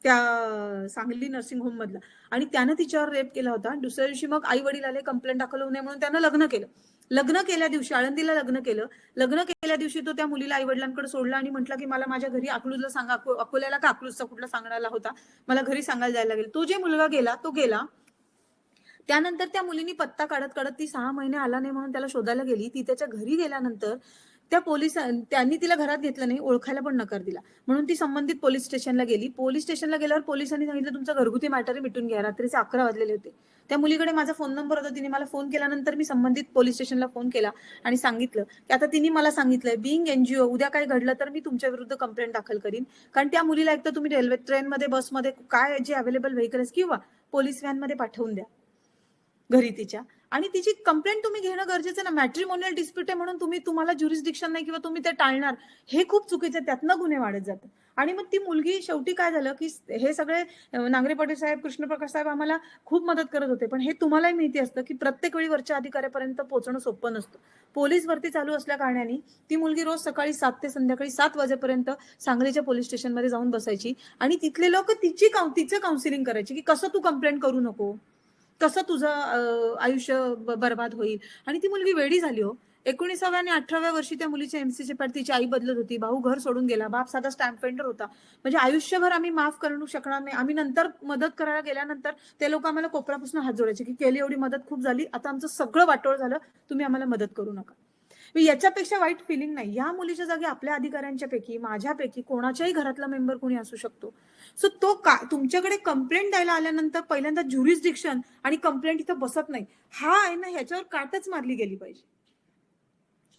त्या सांगली नर्सिंग होम मधला आणि त्यानं तिच्यावर रेप केला होता. दुसऱ्या दिवशी मग आई वडील आले, कंप्लेंट दाखल होऊ नये म्हणून त्यानं लग्न केलं. लग्न केल्या दिवशी आळंदीला लग्न केलं. लग्न केल्या दिवशी तो त्या मुलीला आई वडिलांकडे सोडला आणि म्हटलं की मला माझ्या घरी अकलूजला सांगा, अकोल्याला का अकलूजचा कुठला सांगण्याला होता, मला घरी सांगायला जायला लागेल. तो जे मुलगा गेला तो गेला. त्यानंतर त्या मुलीने पत्ता काढत काढत ती 6 महिने आला नाही म्हणून त्याला शोधायला गेली. ती त्याच्या घरी गेल्यानंतर त्यांनी तिला घरात घेतलं नाही, ओळखायला पण नकार दिला. म्हणून ती संबंधित पोलीस स्टेशनला गेली. पोलीस स्टेशनला गेल्यावर पोलिसांनी सांगितलं तुमचा घरगुती मॅटर मिटून घ्या. रात्रीचे 11 वाजलेले होते. त्या मुलीकडे माझा फोन नंबर होता. तिने मला फोन केल्यानंतर मी संबंधित पोलीस स्टेशनला फोन केला आणि सांगितलं की आता तिने मला सांगितलंय बिंग एनजीओ उद्या काही घडलं तर मी तुमच्या विरुद्ध कंप्लेंट दाखल करीन. कारण त्या मुलीला एक तर तुम्ही रेल्वे ट्रेनमध्ये बसमध्ये काय जे अवेलेबल व्हेकल्स किंवा पोलीस व्हॅनमध्ये पाठवून द्या घरी तिच्या, आणि तिची कंप्लेंट तुम्ही घेणं गरजेचं ना. मॅट्रिमोनियल डिस्प्यूट आहे म्हणून तुम्हाला ज्युरिस्डिक्शन नाही किंवा तुम्ही ते टाळणार, हे खूप चुकीचं आहे. त्यातनं गुन्हे वाढत जातात. आणि मग ती मुलगी शेवटी काय झालं की हे सगळे नांगरे पाटील साहेब, कृष्णप्रकाश साहेब आम्हाला खूप मदत करत होते. पण हे तुम्हालाही माहिती असतं की प्रत्येक वेळी वरच्या अधिकाऱ्यापर्यंत पोहोचणं सोपं नसतं. पोलीस भरती चालू असल्या कारणाने ती मुलगी रोज सकाळी 7 ते संध्याकाळी 7 वाजेपर्यंत सांगलीच्या पोलीस स्टेशनमध्ये जाऊन बसायची आणि तिथले लोक तिचं काउन्सिलिंग करायचे की कसं तू कंप्लेंट करू नको, कसं तुझं आयुष्य बर्बाद होईल. आणि ती मुलगी वेडी झाली हो. 19व्या आणि 18व्या वर्षी त्या मुलीच्या एमसीची पॅड तिची आई बदलत होती. भाऊ घर सोडून गेला. बाप साधा स्टॅम्प वेंडर होता. म्हणजे आयुष्यभर आम्ही माफ करू शकणार नाही. आम्ही नंतर मदत करायला गेल्यानंतर ते लोक आम्हाला कोपऱ्यापासून हात जोडायचे की केली एवढी मदत खूप झाली, आता आमचं सगळं वाटोळ झालं, तुम्ही आम्हाला मदत करू नका. याच्यापेक्षा वाईट फिलिंग नाही. या मुलीच्या जागी आपल्या अधिकाऱ्यांच्या पैकी, माझ्यापैकी कोणाच्याही घरातला मेंबर कोणी असू शकतो. सो तो का तुमच्याकडे कंप्लेंट द्यायला आल्यानंतर पहिल्यांदा ज्युरिस्डिक्शन आणि कंप्लेंट इथं बसत नाही, हा आहे ना, ह्याच्यावर काटच मारली गेली पाहिजे.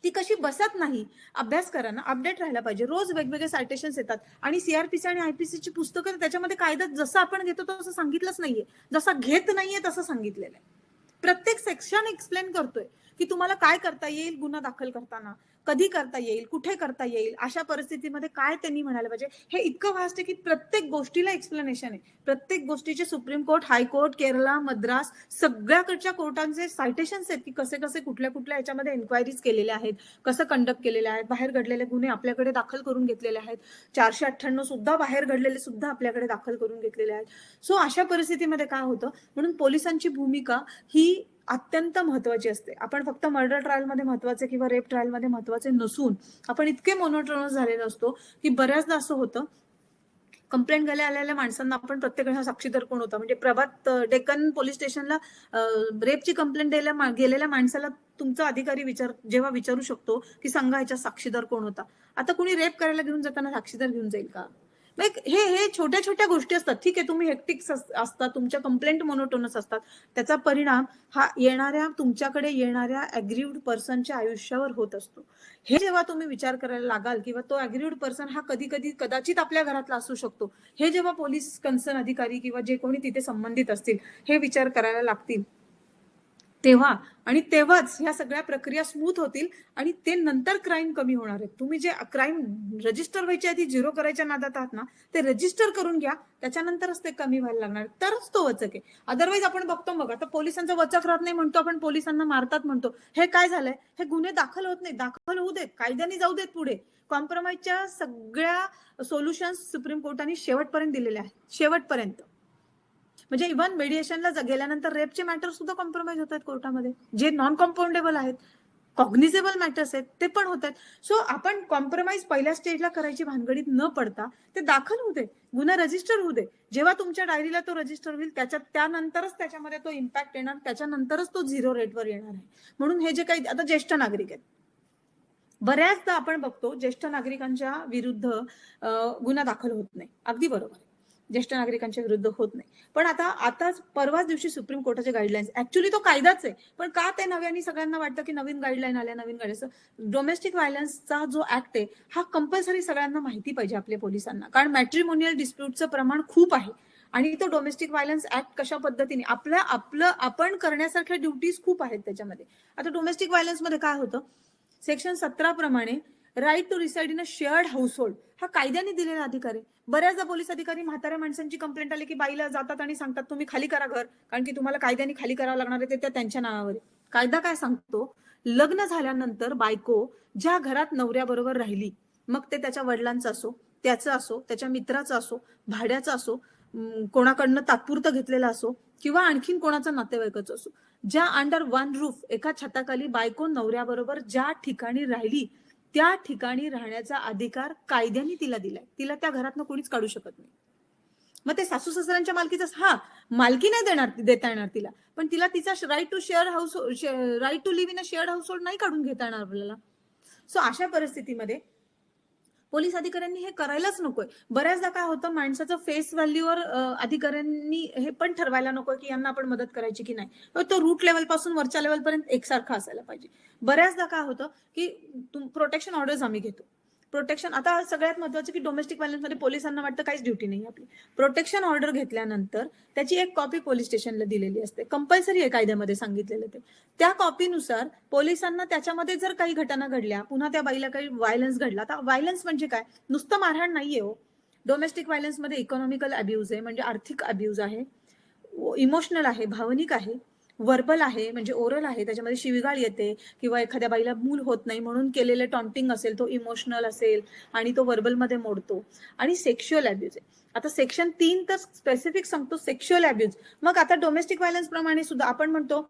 ती कशी बसत नाही. अभ्यास करा ना, अपडेट राहायला पाहिजे. रोज वेगवेगळे सायटेशन्स येतात आणि सीआरपीसी आणि आयपीसीची पुस्तकं त्याच्यामध्ये कायदा जसं आपण घेतो तसं सांगितलंच नाहीये, जसा घेत नाहीये तसं सांगितलेलं आहे. प्रत्येक सेक्शन एक्सप्लेन करतोय की तुम्हाला काय करता येईल गुन्हा दाखल करताना, कधी करता येईल, कुठे करता येईल, अशा परिस्थितीमध्ये काय त्यांनी म्हणायला पाहिजे. हे इतकं वास्ट आहे की प्रत्येक गोष्टीला एक्सप्लेनेशन आहे. प्रत्येक गोष्टीचे supreme court, high court, Kerala, Madras सगळ्याकडच्या कोर्टांचे सायटेशन्स आहेत की कसे कसे कुठल्या कुठल्या याच्यामध्ये एन्क्वायरीज केलेल्या आहेत, कसं कंडक्ट केलेले आहेत, बाहेर घडलेले गुन्हे आपल्याकडे दाखल करून घेतलेले आहेत. 498 सुद्धा बाहेर घडलेले सुद्धा आपल्याकडे दाखल करून घेतलेले आहेत. सो अशा परिस्थितीमध्ये काय होतं, म्हणून पोलिसांची भूमिका ही अत्यंत महत्वाची असते. आपण फक्त मर्डर ट्रायलमध्ये महत्वाचे किंवा रेप ट्रायलमध्ये महत्वाचे नसून आपण इतके मोनोटोनस झालेलो असतो की बऱ्याचदा असं होतं कंप्लेंट घ्यायला आलेल्या माणसांना आपण प्रत्येक वेळेला साक्षीदार कोण होता. म्हणजे प्रभात डेक्कन पोलीस स्टेशनला रेपची कंप्लेंट द्यायला गेलेल्या माणसाला तुमचा अधिकारी जेव्हा विचारू शकतो की सांगा ह्याच्या साक्षीदार कोण होता. आता कुणी रेप करायला घेऊन जाताना साक्षीदार घेऊन जाईल का? हे छोट्या छोट्या गोष्टी असतात. ठीक आहे, तुम्ही हेक्टिक असतात, तुमच्या कंप्लेंट मोनोटोनस असतात, त्याचा परिणाम हा तुमच्याकडे येणाऱ्या अग्रीव्ड पर्सनच्या आयुष्यावर होत असतो. हे जेव्हा तुम्ही विचार करायला लागाल किंवा तो अग्रीव्ड पर्सन हा कधी कदाचित आपल्या घरातला असू शकतो, हे जेव्हा पोलीस कन्सर्न अधिकारी किंवा जे कोणी तिथे संबंधित असतील हे विचार करायला लागतील तेव्हाच ह्या सगळ्या प्रक्रिया स्मूथ होतील आणि ते नंतर क्राईम कमी होणार आहेत. तुम्ही जे क्राईम रजिस्टर व्हायच्या आधी 0 करायच्या नादात आहात ना, ते रजिस्टर करून घ्या, त्याच्यानंतरच ते कमी व्हायला लागणार, तरच तो वचक आहे. अदरवाईज आपण बघतो मग आता पोलिसांचा वचक राहत नाही म्हणतो आपण, पोलिसांना मारतात म्हणतो. हे काय झालंय, हे गुन्हे दाखल होत नाही. दाखल होऊ देत, कायद्याने जाऊ देत पुढे. कॉम्प्रोमाइजच्या सगळ्या सोल्युशन्स सुप्रीम कोर्टाने शेवटपर्यंत दिलेल्या आहेत, शेवटपर्यंत. म्हणजे इव्हन मेडिएशनला गेल्यानंतर रेपचे मॅटर सुद्धा कॉम्प्रोमाइज होत आहेत कोर्टामध्ये, जे नॉन कॉम्पाउंडेबल आहेत, कॉग्निजेबल मॅटर्स आहेत, ते पण होत आहेत. सो आपण कॉम्प्रोमाइज पहिल्या स्टेजला करायची भानगडीत न पडता ते दाखल होऊ दे, गुन्हा रजिस्टर होऊ दे. जेव्हा तुमच्या डायरीला तो रजिस्टर होईल त्यानंतरच त्याच्यामध्ये तो इम्पॅक्ट येणार, त्याच्यानंतरच तो 0 रेटवर येणार आहे. म्हणून हे जे काही आता ज्येष्ठ नागरिक आहेत, बऱ्याचदा आपण बघतो ज्येष्ठ नागरिकांच्या विरुद्ध गुन्हा दाखल होत नाही. अगदी बरोबर. ज्येष्ठ नागरिकांच्या विरुद्ध होत नाही. पण आताच परवाच दिवशी सुप्रीम कोर्टाचे गाईडलाईन्स, ऍक्च्युली तो कायदाच आहे, पण का ते नव्याने सगळ्यांना वाटतं की नवीन गाईडलाईन आल्या, नवीन गाईडलाईन. डोमेस्टिक व्हायलन्सचा जो ऍक्ट आहे हा कंपल्सरी सगळ्यांना माहिती पाहिजे आपल्या पोलिसांना, कारण मॅट्रिमोनियल डिस्प्यूटचं प्रमाण खूप आहे. आणि तो डोमेस्टिक व्हायलन्स ऍक्ट कशा पद्धतीने आपण करण्यासारख्या ड्युटीज खूप आहेत त्याच्यामध्ये. आता डोमेस्टिक व्हायलन्स मध्ये काय होतं, सेक्शन 17 प्रमाणे right to reside in a shared household हा कायद्याने दिलेला अधिकार आहे. बऱ्याचदा पोलीस अधिकारी म्हाताऱ्या माणसांची कंप्लेंट आली की बाईला जातात आणि सांगतात तुम्ही खाली करा घर, कारण की तुम्हाला कायद्याने खाली करावं लागणार आहे, ते त्यांच्या नावावर आहे. कायदा काय सांगतो, लग्न झाल्यानंतर बायको ज्या घरात नवऱ्याबरोबर राहिली, मग ते त्याच्या वडिलांचं असो, त्याचं असो, त्याच्या मित्राचं असो, भाड्याचं असो, कोणाकडनं तात्पुरतं घेतलेलं असो किंवा आणखीन कोणाचा नातेवाईकाचं असो, ज्या अंडर वन रूफ एका छताखाली बायको नवऱ्याबरोबर ज्या ठिकाणी राहिली त्या ठिकाणी राहण्याचा अधिकार कायद्याने तिला दिलाय. तिला त्या घरातनं कोणीच काढू शकत नाही. मग ते सासू सासऱ्यांच्या मालकीच मालकी नाही देता येणार तिला, पण तिला तिचा right to share house, right to live in a shared household नाही काढून घेता येणार आपल्याला. सो अशा परिस्थितीमध्ये पोलीस अधिकाऱ्यांनी हे करायलाच नकोय. बऱ्याचदा काय होतं, माणसाचं फेस व्हॅल्यूवर अधिकाऱ्यांनी हे पण ठरवायला नकोय की यांना आपण मदत करायची की नाही. तो रूट लेवल पासून वरच्या लेवल पर्यंत एकसारखा असायला पाहिजे. बऱ्याचदा काय होतं की प्रोटेक्शन ऑर्डर्स आम्ही घेतो. प्रोटेक्शन, आता सगळ्यात महत्वाचं की डोमेस्टिक व्हायलन्स मध्ये पोलिसांना वाटतं काहीच ड्युटी नाही आपली. प्रोटेक्शन ऑर्डर घेतल्यानंतर त्याची एक कॉपी पोलीस स्टेशनला दिलेली असते, कंपल्सरी आहे कायद्यामध्ये सांगितलेलं ते. त्या कॉपीनुसार पोलिसांना त्याच्यामध्ये जर काही घटना घडल्या, पुन्हा त्या बाईला काही व्हायलन्स घडला, आता व्हायलन्स म्हणजे काय, नुसतं मारहाण नाहीये हो. डोमेस्टिक व्हायलन्स मध्ये इकॉनॉमिकल अब्यूज आहे, म्हणजे आर्थिक अब्यूज आहे, इमोशनल आहे, भावनिक आहे, वर्बल आहे म्हणजे ओरल आहे, त्याच्यामध्ये शिवीगाळ येते किंवा एखाद्या बाईला मूल होत नाही म्हणून केलेले टॉन्टिंग असेल, तो इमोशनल असेल आणि तो वर्बल मध्ये मोडतो. आणि सेक्शुअल अब्यूज आहे. आता सेक्शन 3 तर स्पेसिफिक सांगतो सेक्शुअल अब्यूज. मग आता डोमेस्टिक व्हायलन्स प्रमाणे सुद्धा आपण म्हणतो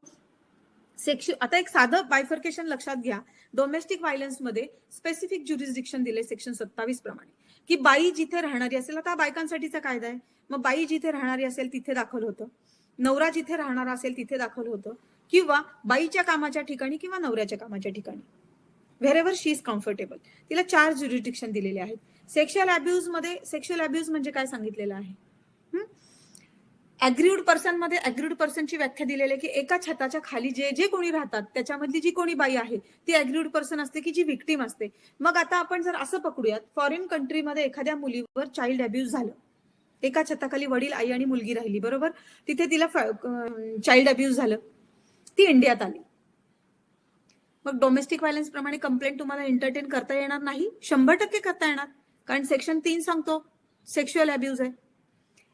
आता एक साधं बायफर्केशन लक्षात घ्या. डोमेस्टिक व्हायलन्स मध्ये स्पेसिफिक ज्युरिस्डिक्शन दिले सेक्शन 27 प्रमाणे, की बाई जिथे राहणारी असेल, आता बायकांसाठीचा कायदा आहे, मग बाई जिथे राहणारी असेल तिथे दाखल होतं, नवरा जिथे राहणारा असेल तिथे दाखल होतं, किंवा बाईच्या कामाच्या ठिकाणी किंवा नवऱ्याच्या कामाच्या ठिकाणी, व्हेरेवर शी इज कम्फर्टेबल. तिला 4 ज्युरिस्डिक्शन दिलेले आहेत. सेक्शुअल अब्यूज म्हणजे काय सांगितलेलं आहे, अग्रीड पर्सन मध्ये अग्रीड पर्सनची व्याख्या दिलेली आहे की एका छताच्या खाली जे कोणी राहतात त्याच्यामधली जी कोणी बाई आहे ती अग्रीड पर्सन असते की जी विक्टीम असते. मग आता आपण जर असं पकडूयात, फॉरेन कंट्रीमध्ये एखाद्या मुलीवर चाइल्ड अब्यूज झालं, एका छताखाली वडील, आई आणि मुलगी राहिली, बरोबर, तिथे तिला चाइल्ड अब्यूज झालं, ती इंडियात आली, मग डोमेस्टिक व्हायलन्स प्रमाणे कंप्लेंट तुम्हाला एंटरटेन करता येणार नाही, 100% करता येणार, कारण सेक्शन 3 सांगतो सेक्शुअल अब्यूज आहे.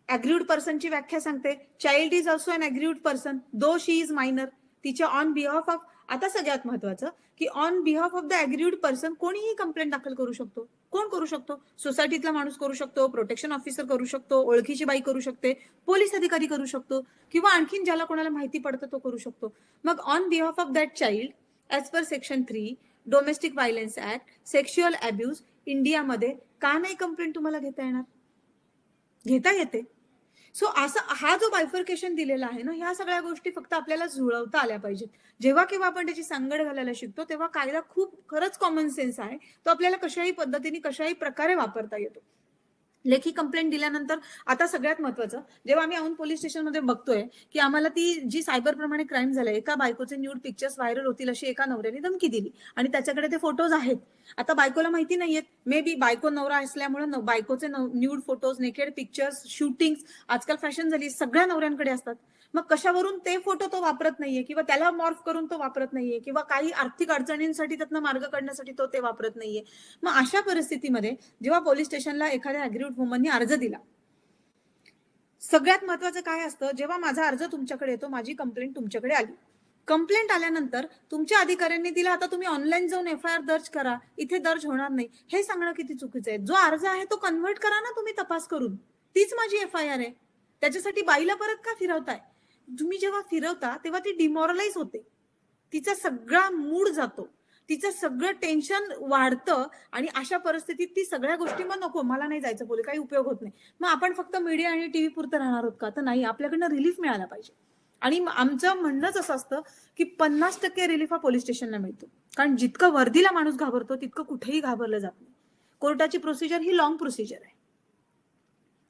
अग्रीड पर्सनची व्याख्या सांगते, child is also an aggrieved person though she is minor. तिच्या ऑन बिहाफ ऑफ, आता सगळ्यात महत्वाचं की on behalf of the aggrieved person कोणीही कंप्लेंट दाखल करू शकतो. कोण करू शकतो? सोसायटीतला माणूस करू शकतो, प्रोटेक्शन ऑफिसर करू शकतो, ओळखीची बाई करू शकते, पोलीस अधिकारी करू शकतो, किंवा आणखीन ज्याला कोणाला माहिती पडतं तो करू शकतो. मग on behalf of that child as per section 3 domestic violence act, sexual abuse इंडियामध्ये का नाही कंप्लेंट तुम्हाला घेता येणार? घेता येते. सो असं हा जो बायफर्केशन दिलेला आहे ना, ह्या सगळ्या गोष्टी फक्त आपल्याला जुळवता आल्या पाहिजेत. जेव्हा केव्हा आपण त्याची सांगड घालायला शिकतो तेव्हा कायदा खूप खरंच कॉमन सेन्स आहे, तो आपल्याला कशाही पद्धतीने कशाही प्रकारे वापरता येतो. लेखी कंप्लेंट दिल्यानंतर आता सगळ्यात महत्वाचं, जेव्हा आम्ही औंध पोलीस स्टेशनमध्ये बघतोय की आम्हाला ती जी सायबर प्रमाणे क्राईम झालाय, एका बायकोचे न्यूड पिक्चर्स व्हायरल होतील अशी एका नवऱ्याने धमकी दिली आणि त्याच्याकडे ते फोटोज आहेत. आता बायकोला माहिती नाहीयेत, मे बी बायको नवरा असल्यामुळे बायकोचे nude photos, naked pictures, shooting आजकाल फॅशन झाली, सगळ्या नवऱ्यांकडे असतात. मग कशावरून ते फोटो तो वापरत नाहीये किंवा त्याला मॉर्फ करून तो वापरत नाहीये किंवा काही आर्थिक अडचणींसाठी त्यातनं मार्ग काढण्यासाठी तो ते वापरत नाहीये. मग अशा परिस्थितीमध्ये जेव्हा पोलीस स्टेशनला एखाद्या अग्रीड वुमननी अर्ज दिला, सगळ्यात महत्वाचं काय असतं, जेव्हा माझा अर्ज तुमच्याकडे येतो, माझी कंप्लेंट तुमच्याकडे आली, कंप्लेंट आल्यानंतर तुमच्या अधिकाऱ्यांनी दिला, आता तुम्ही ऑनलाईन जाऊन FIR दर्ज करा, इथे दर्ज होणार नाही, हे सांगणं किती चुकीचं आहे. जो अर्ज आहे तो कन्व्हर्ट करा ना तुम्ही तपास करून, तीच माझी FIR आहे. त्याच्यासाठी बाईला परत का फिरवताय? तुम्ही जेव्हा फिरवता तेव्हा ती डिमॉरलाइज होते, तिचा सगळा मूड जातो, तिचं सगळं टेन्शन वाढतं आणि अशा परिस्थितीत ती सगळ्या गोष्टी मग नको, मला नाही जायचं बोले, काही उपयोग होत नाही. मग आपण फक्त मीडिया आणि टीव्ही पुरतं राहणार आहोत का? तर नाही, आपल्याकडनं रिलीफ मिळाला पाहिजे. आणि आमचं म्हणणंच असं असतं की 50% रिलीफ हा पोलीस स्टेशनला मिळतो. कारण जितकं वर्दीला माणूस घाबरतो तितकं कुठेही घाबरलं जात नाही. कोर्टाची प्रोसिजर ही लॉंग प्रोसिजर आहे.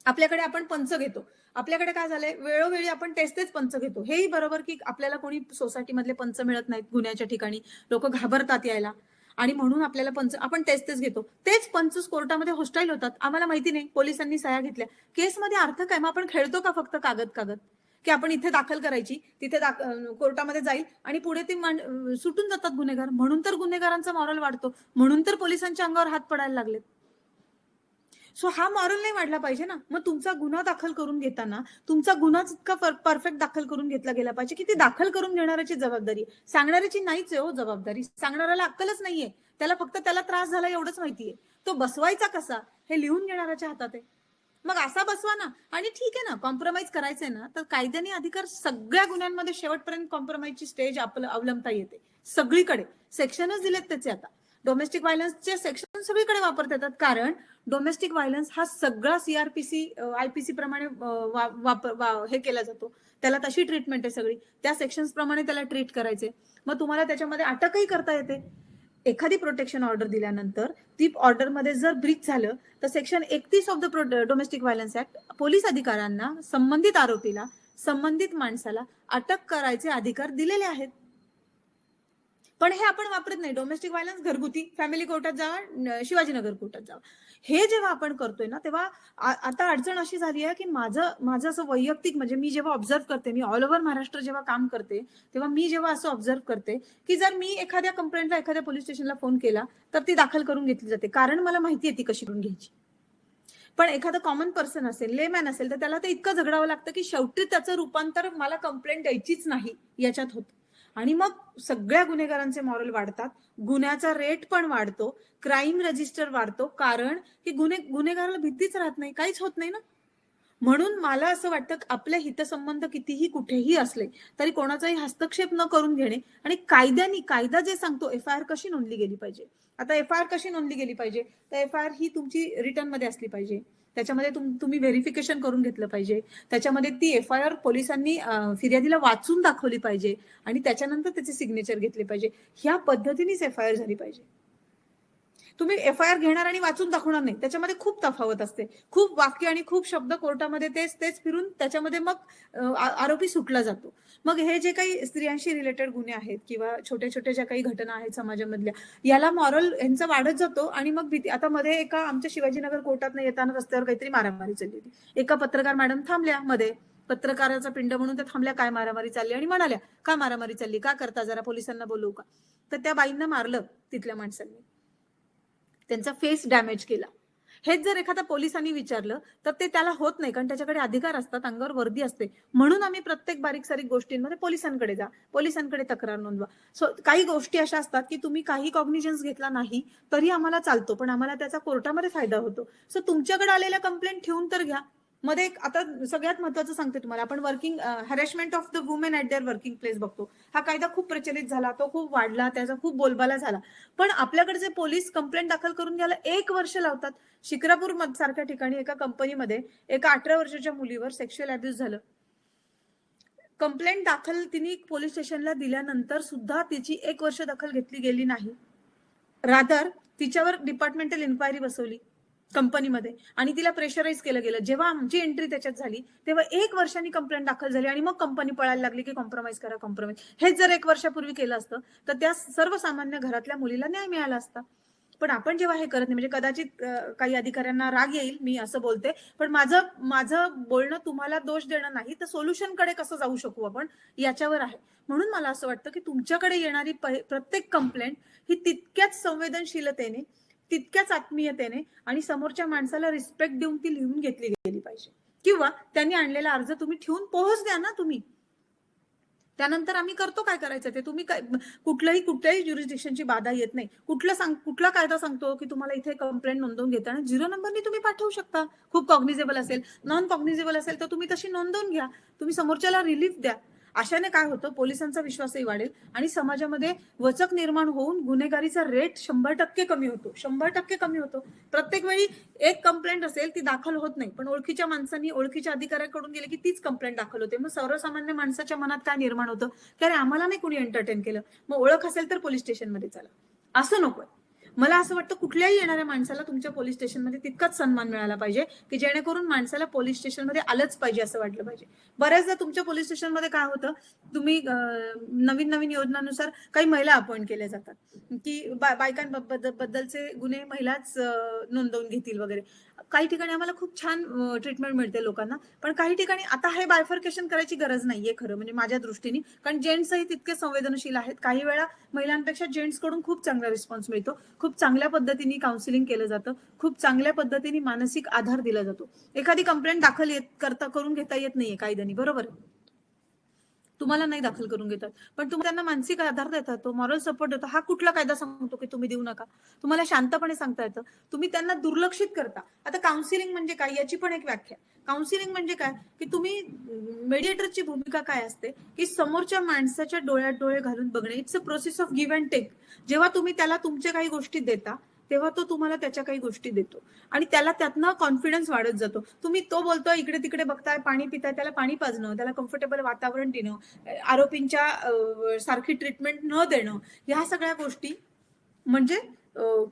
आपल्याकडे आपण पंच घेतो. आपल्याकडे काय झालंय, वेळोवेळी आपण तेच पंच घेतो. हेही बरोबर की आपल्याला कोणी सोसायटीमधले पंच मिळत नाहीत गुन्ह्याच्या ठिकाणी. लोक घाबरतात यायला आणि म्हणून आपल्याला पंच आपण तेच घेतो. तेच पंच कोर्टामध्ये होस्टाईल होतात. आम्हाला माहिती नाही, पोलिसांनी सह्या घेतल्या. केसमध्ये अर्थ काय? मग आपण खेळतो का फक्त कागद की आपण इथे दाखल करायची, तिथे कोर्टामध्ये जाईल आणि पुढे ते सुटून जातात गुन्हेगार. म्हणून तर गुन्हेगारांचा मॉरल वाढतो. म्हणून तर पोलिसांच्या अंगावर हात पडायला लागलेत. सो हा मॉरल नाही वाढला पाहिजे ना. मग तुमचा गुन्हा दाखल करून घेताना तुमचा गुन्हा इतका परफेक्ट दाखल करून घेतला गेला पाहिजे की ती दाखल करून घेणाऱ्याची जबाबदारी, सांगणाऱ्याची नाहीच आहे हो जबाबदारी. सांगणाऱ्याला अक्कलच नाहीये. त्याला फक्त त्याला त्रास झाला एवढंच माहितीये. तो बसवायचा कसा हे लिहून घेणाऱ्याच्या हातात आहे. मग असा बसवा ना. आणि ठीक आहे ना, कॉम्प्रोमाइज करायचंय ना, तर कायद्याने अधिकार सगळ्या गुन्ह्यांमध्ये शेवटपर्यंत कॉम्प्रोमाइजची स्टेज अवलंबता येते. सगळीकडे सेक्शनच दिलेत त्याचे. आता डोमेस्टिक व्हायलन्सचे सेक्शन सगळीकडे वापरता येतात. कारण डोमेस्टिक व्हायलन्स हा सगळा सीआरपीसी आयपीसी प्रमाणे हे केला जातो. त्याला तशी ट्रीटमेंट आहे सगळी. त्या सेक्शन्स प्रमाणे त्याला ट्रीट करायचे. मग तुम्हाला त्याच्यामध्ये अटकही करता येते. एखादी प्रोटेक्शन ऑर्डर दिल्यानंतर ती ऑर्डरमध्ये जर ब्रीच झालं तर section 31 of the domestic violence act police अधिकाऱ्यांना संबंधित आरोपीला, संबंधित माणसाला अटक करायचे अधिकार दिलेले आहेत. पण हे आपण वापरत नाही. डोमेस्टिक व्हायलन्स घरगुती, फॅमिली कोर्टात जावा, शिवाजीनगर कोर्टात जावा. हे जेव्हा आपण करतोय ना, तेव्हा आता अडचण अशी झाली आहे की माझं असं वैयक्तिक, म्हणजे मी जेव्हा ऑब्झर्व करते, मी ऑल ओव्हर महाराष्ट्र जेव्हा काम करते, तेव्हा मी जेव्हा असं ऑब्झर्व करते की जर मी एखाद्या कंप्लेंटला एखाद्या पोलीस स्टेशनला फोन केला तर ती दाखल करून घेतली जाते. कारण मला माहिती आहे ती कशी करून घ्यायची. पण एखादा कॉमन पर्सन असेल, लेमॅन असेल, तर त्याला ते इतकं झगडावं लागतं की शेवटी त्याचं रूपांतर मला कंप्लेंट द्यायचीच नाही याच्यात होतं. आणि मग सगळ्या गुन्हेगारांचे मॉरल वाढतात, गुन्ह्याचा रेट पण वाढतो, क्राईम रजिस्टर वाढतो. कारण की गुन्हेगाराला भीतीच राहत नाही, काहीच होत नाही ना. म्हणून मला असं वाटतं आपले हितसंबंध कितीही कुठेही असले तरी कोणाचाही हस्तक्षेप न करून घेणे. आणि कायदा जे सांगतो एफआयआर कशी नोंदली गेली पाहिजे. आता एफआयआर कशी नोंदली गेली पाहिजे, तर एफआयआर ही तुमची रिटर्न मध्ये असली पाहिजे. त्याच्यामध्ये तुम्ही व्हेरिफिकेशन करून घेतलं पाहिजे. त्याच्यामध्ये ती एफआयआर पोलिसांनी फिर्यादीला वाचून दाखवली पाहिजे आणि त्याच्यानंतर त्याचे सिग्नेचर घेतले पाहिजे. ह्या पद्धतीनेच एफआयआर झाली पाहिजे. तुम्ही एफआयआर घेणार आणि वाचून दाखवणार नाही, त्याच्यामध्ये खूप तफावत असते. खूप वाक्य आणि खूप शब्द कोर्टामध्ये तेच फिरून त्याच्यामध्ये मग आरोपी सुटला जातो. मग हे जे काही स्त्रियांशी रिलेटेड गुन्हे आहेत किंवा छोट्या ज्या काही घटना आहेत समाजामधल्या, याला मॉरल यांचा वाढत जातो. आणि मग भीती. आता मध्ये एका आमच्या शिवाजीनगर कोर्टात येताना रस्त्यावर काहीतरी मारामारी चालली होती. एका पत्रकार मॅडम थांबल्या मध्ये, पत्रकाराचा पिंड म्हणून त्या थांबल्या, काय मारामारी चालली, आणि म्हणाल्या का मारामारी चालली, का करता, जरा पोलिसांना बोलवू का. तर त्या बाईंना मारलं तिथल्या माणसांनी, त्यांचा फेस डॅमेज केला. हेच जर एखाद्या पोलिसांनी विचारलं तर ते त्याला होत नाही, कारण त्याच्याकडे अधिकार असतात, अंगावर वर्दी असते. म्हणून आम्ही प्रत्येक बारीक सारीक गोष्टींमध्ये पोलिसांकडे जा, पोलिसांकडे तक्रार नोंदवा. सो काही गोष्टी अशा असतात की तुम्ही काही कॉग्निजन्स घेतला नाही तरी आम्हाला चालतो, पण आम्हाला त्याचा कोर्टामध्ये फायदा होतो. सो तुमच्याकडे आलेल्या कंप्लेंट ठेवून तर घ्या. मध्ये आता सगळ्यात महत्वाचं सांगते तुम्हाला, आपण working harassment of the women at there working place बघतो. हा कायदा खूप प्रचलित झाला, तो खूप वाढला, त्याचा खूप बोलबाला झाला. पण आपल्याकडचे पोलीस कंप्लेंट दाखल करून घ्यायला 1 वर्ष लावतात. शिक्रापूर सारख्या ठिकाणी एका कंपनीमध्ये एका 18 वर्षाच्या मुलीवर सेक्शुअल अब्यूज झालं. कंप्लेंट दाखल तिने पोलीस स्टेशनला दिल्यानंतर सुद्धा तिची 1 वर्ष दखल घेतली गेली नाही. रादर तिच्यावर डिपार्टमेंटल इन्क्वायरी बसवली कंपनीमध्ये आणि तिला प्रेशराईज केलं गेलं. जेव्हा आमची एंट्री त्याच्यात झाली तेव्हा 1 वर्षांनी कंप्लेंट दाखल झाली आणि मग कंपनी पळायला लागली की कॉम्प्रोमाइज करा, कॉम्प्रोमाइज. हेच जर 1 वर्षापूर्वी केलं असतं तर त्या सर्वसामान्य घरातल्या मुलीला न्याय मिळाला असता. पण आपण जेव्हा हे करत नाही, म्हणजे कदाचित काही अधिकाऱ्यांना राग येईल मी असं बोलते, पण माझं बोलणं तुम्हाला दोष देणं नाही, तर सोल्युशन कडे कसं जाऊ शकू आपण याच्यावर आहे. म्हणून मला असं वाटतं की तुमच्याकडे येणारी प्रत्येक कंप्लेंट ही तितक्याच संवेदनशीलतेने, तितक्याच आत्मीयतेने आणि समोरच्या माणसाला रिस्पेक्ट देऊन ती लिहून घेतली गेली पाहिजे. किंवा त्यांनी आणलेला अर्ज तुम्ही ठेवून पोहोच द्या ना तुम्ही. त्यानंतर आम्ही करतो काय करायचं ते. तुम्ही कुठल्याही ज्युरिस्डिक्शनची बाधा येत नाही. कुठला कायदा सांगतो की तुम्हाला इथे कंप्लेंट नोंदवून घेताना 0 नंबरनी तुम्ही पाठवू शकता. खूप कॉग्निजेबल असेल, नॉन कॉग्निजेबल असेल तर तुम्ही तशी नोंदवून घ्या. तुम्ही समोरच्याला रिलीफ द्या. अशाने काय होतं, पोलिसांचा विश्वासही वाढेल आणि समाजामध्ये वचक निर्माण होऊन गुन्हेगारीचा रेट 100% कमी होतो. 100% कमी होतो. प्रत्येक वेळी एक कंप्लेंट असेल ती दाखल होत नाही, पण ओळखीच्या माणसांनी ओळखीच्या अधिकाऱ्याकडून गेले की तीच कंप्लेंट दाखल होते. मग सर्वसामान्य माणसाच्या मनात काय निर्माण होतं की अरे आम्हाला नाही कोणी एंटरटेन केलं, मग ओळख असेल तर पोलीस स्टेशनमध्ये चला. असं नकोय. मला असं वाटतं कुठल्याही येणाऱ्या माणसाला तुमच्या पोलीस स्टेशनमध्ये तितकाच सन्मान मिळाला पाहिजे की जेणेकरून माणसाला पोलीस स्टेशनमध्ये आलंच पाहिजे असं वाटलं पाहिजे. बऱ्याचदा तुमच्या पोलीस स्टेशनमध्ये काय होतं, तुम्ही नवीन नवीन योजनानुसार काही महिला अपॉइंट केल्या जातात की बायकांबद्दलचे गुन्हे महिलाच नोंदवून घेतील वगैरे. काही ठिकाणी आम्हाला खूप छान ट्रीटमेंट मिळते लोकांना, पण काही ठिकाणी आता हे बायफर्केशन करायची गरज नाहीये खरं म्हणजे माझ्या दृष्टीने, कारण जेंट्सही तितके संवेदनशील आहेत. काही वेळा महिलांपेक्षा जेंट्सकडून खूप चांगला रिस्पॉन्स मिळतो, खूप चांगल्या पद्धतीने काउन्सिलिंग केलं जातं, खूप चांगल्या पद्धतीने मानसिक आधार दिला जातो. एखादी कंप्लेंट दाखल करून घेता येत नाहीये कायद्याने, बरोबर, तुम्हाला नाही दाखल करून घेतात, पण तुम्ही त्यांना मानसिक आधार देतात, तो मॉरल सपोर्ट देतो. हा कुठला कायदा सांगतो की तुम्ही देऊ नका? तुम्हाला शांतपणे सांगता येतं, तुम्ही त्यांना दुर्लक्षित करता. आता काउन्सिलिंग म्हणजे काय याची पण एक व्याख्या. काउन्सिलिंग म्हणजे काय की तुम्ही मेडिएटरची भूमिका काय असते की समोरच्या माणसाच्या डोळ्यात डोळे घालून बघणे. It's a process of give and take. जेव्हा तुम्ही त्याला तुमच्या काही गोष्टी देता तेव्हा तो तुम्हाला त्याच्या काही गोष्टी देतो आणि त्याला त्यातनं कॉन्फिडन्स वाढत जातो. तुम्ही तो बोलतोय, इकडे तिकडे बघताय, पाणी पिताय, त्याला पाणी पाजणं, त्याला कम्फर्टेबल वातावरण देणं, आरोपींच्या सारखी ट्रीटमेंट न देणं, ह्या सगळ्या गोष्टी म्हणजे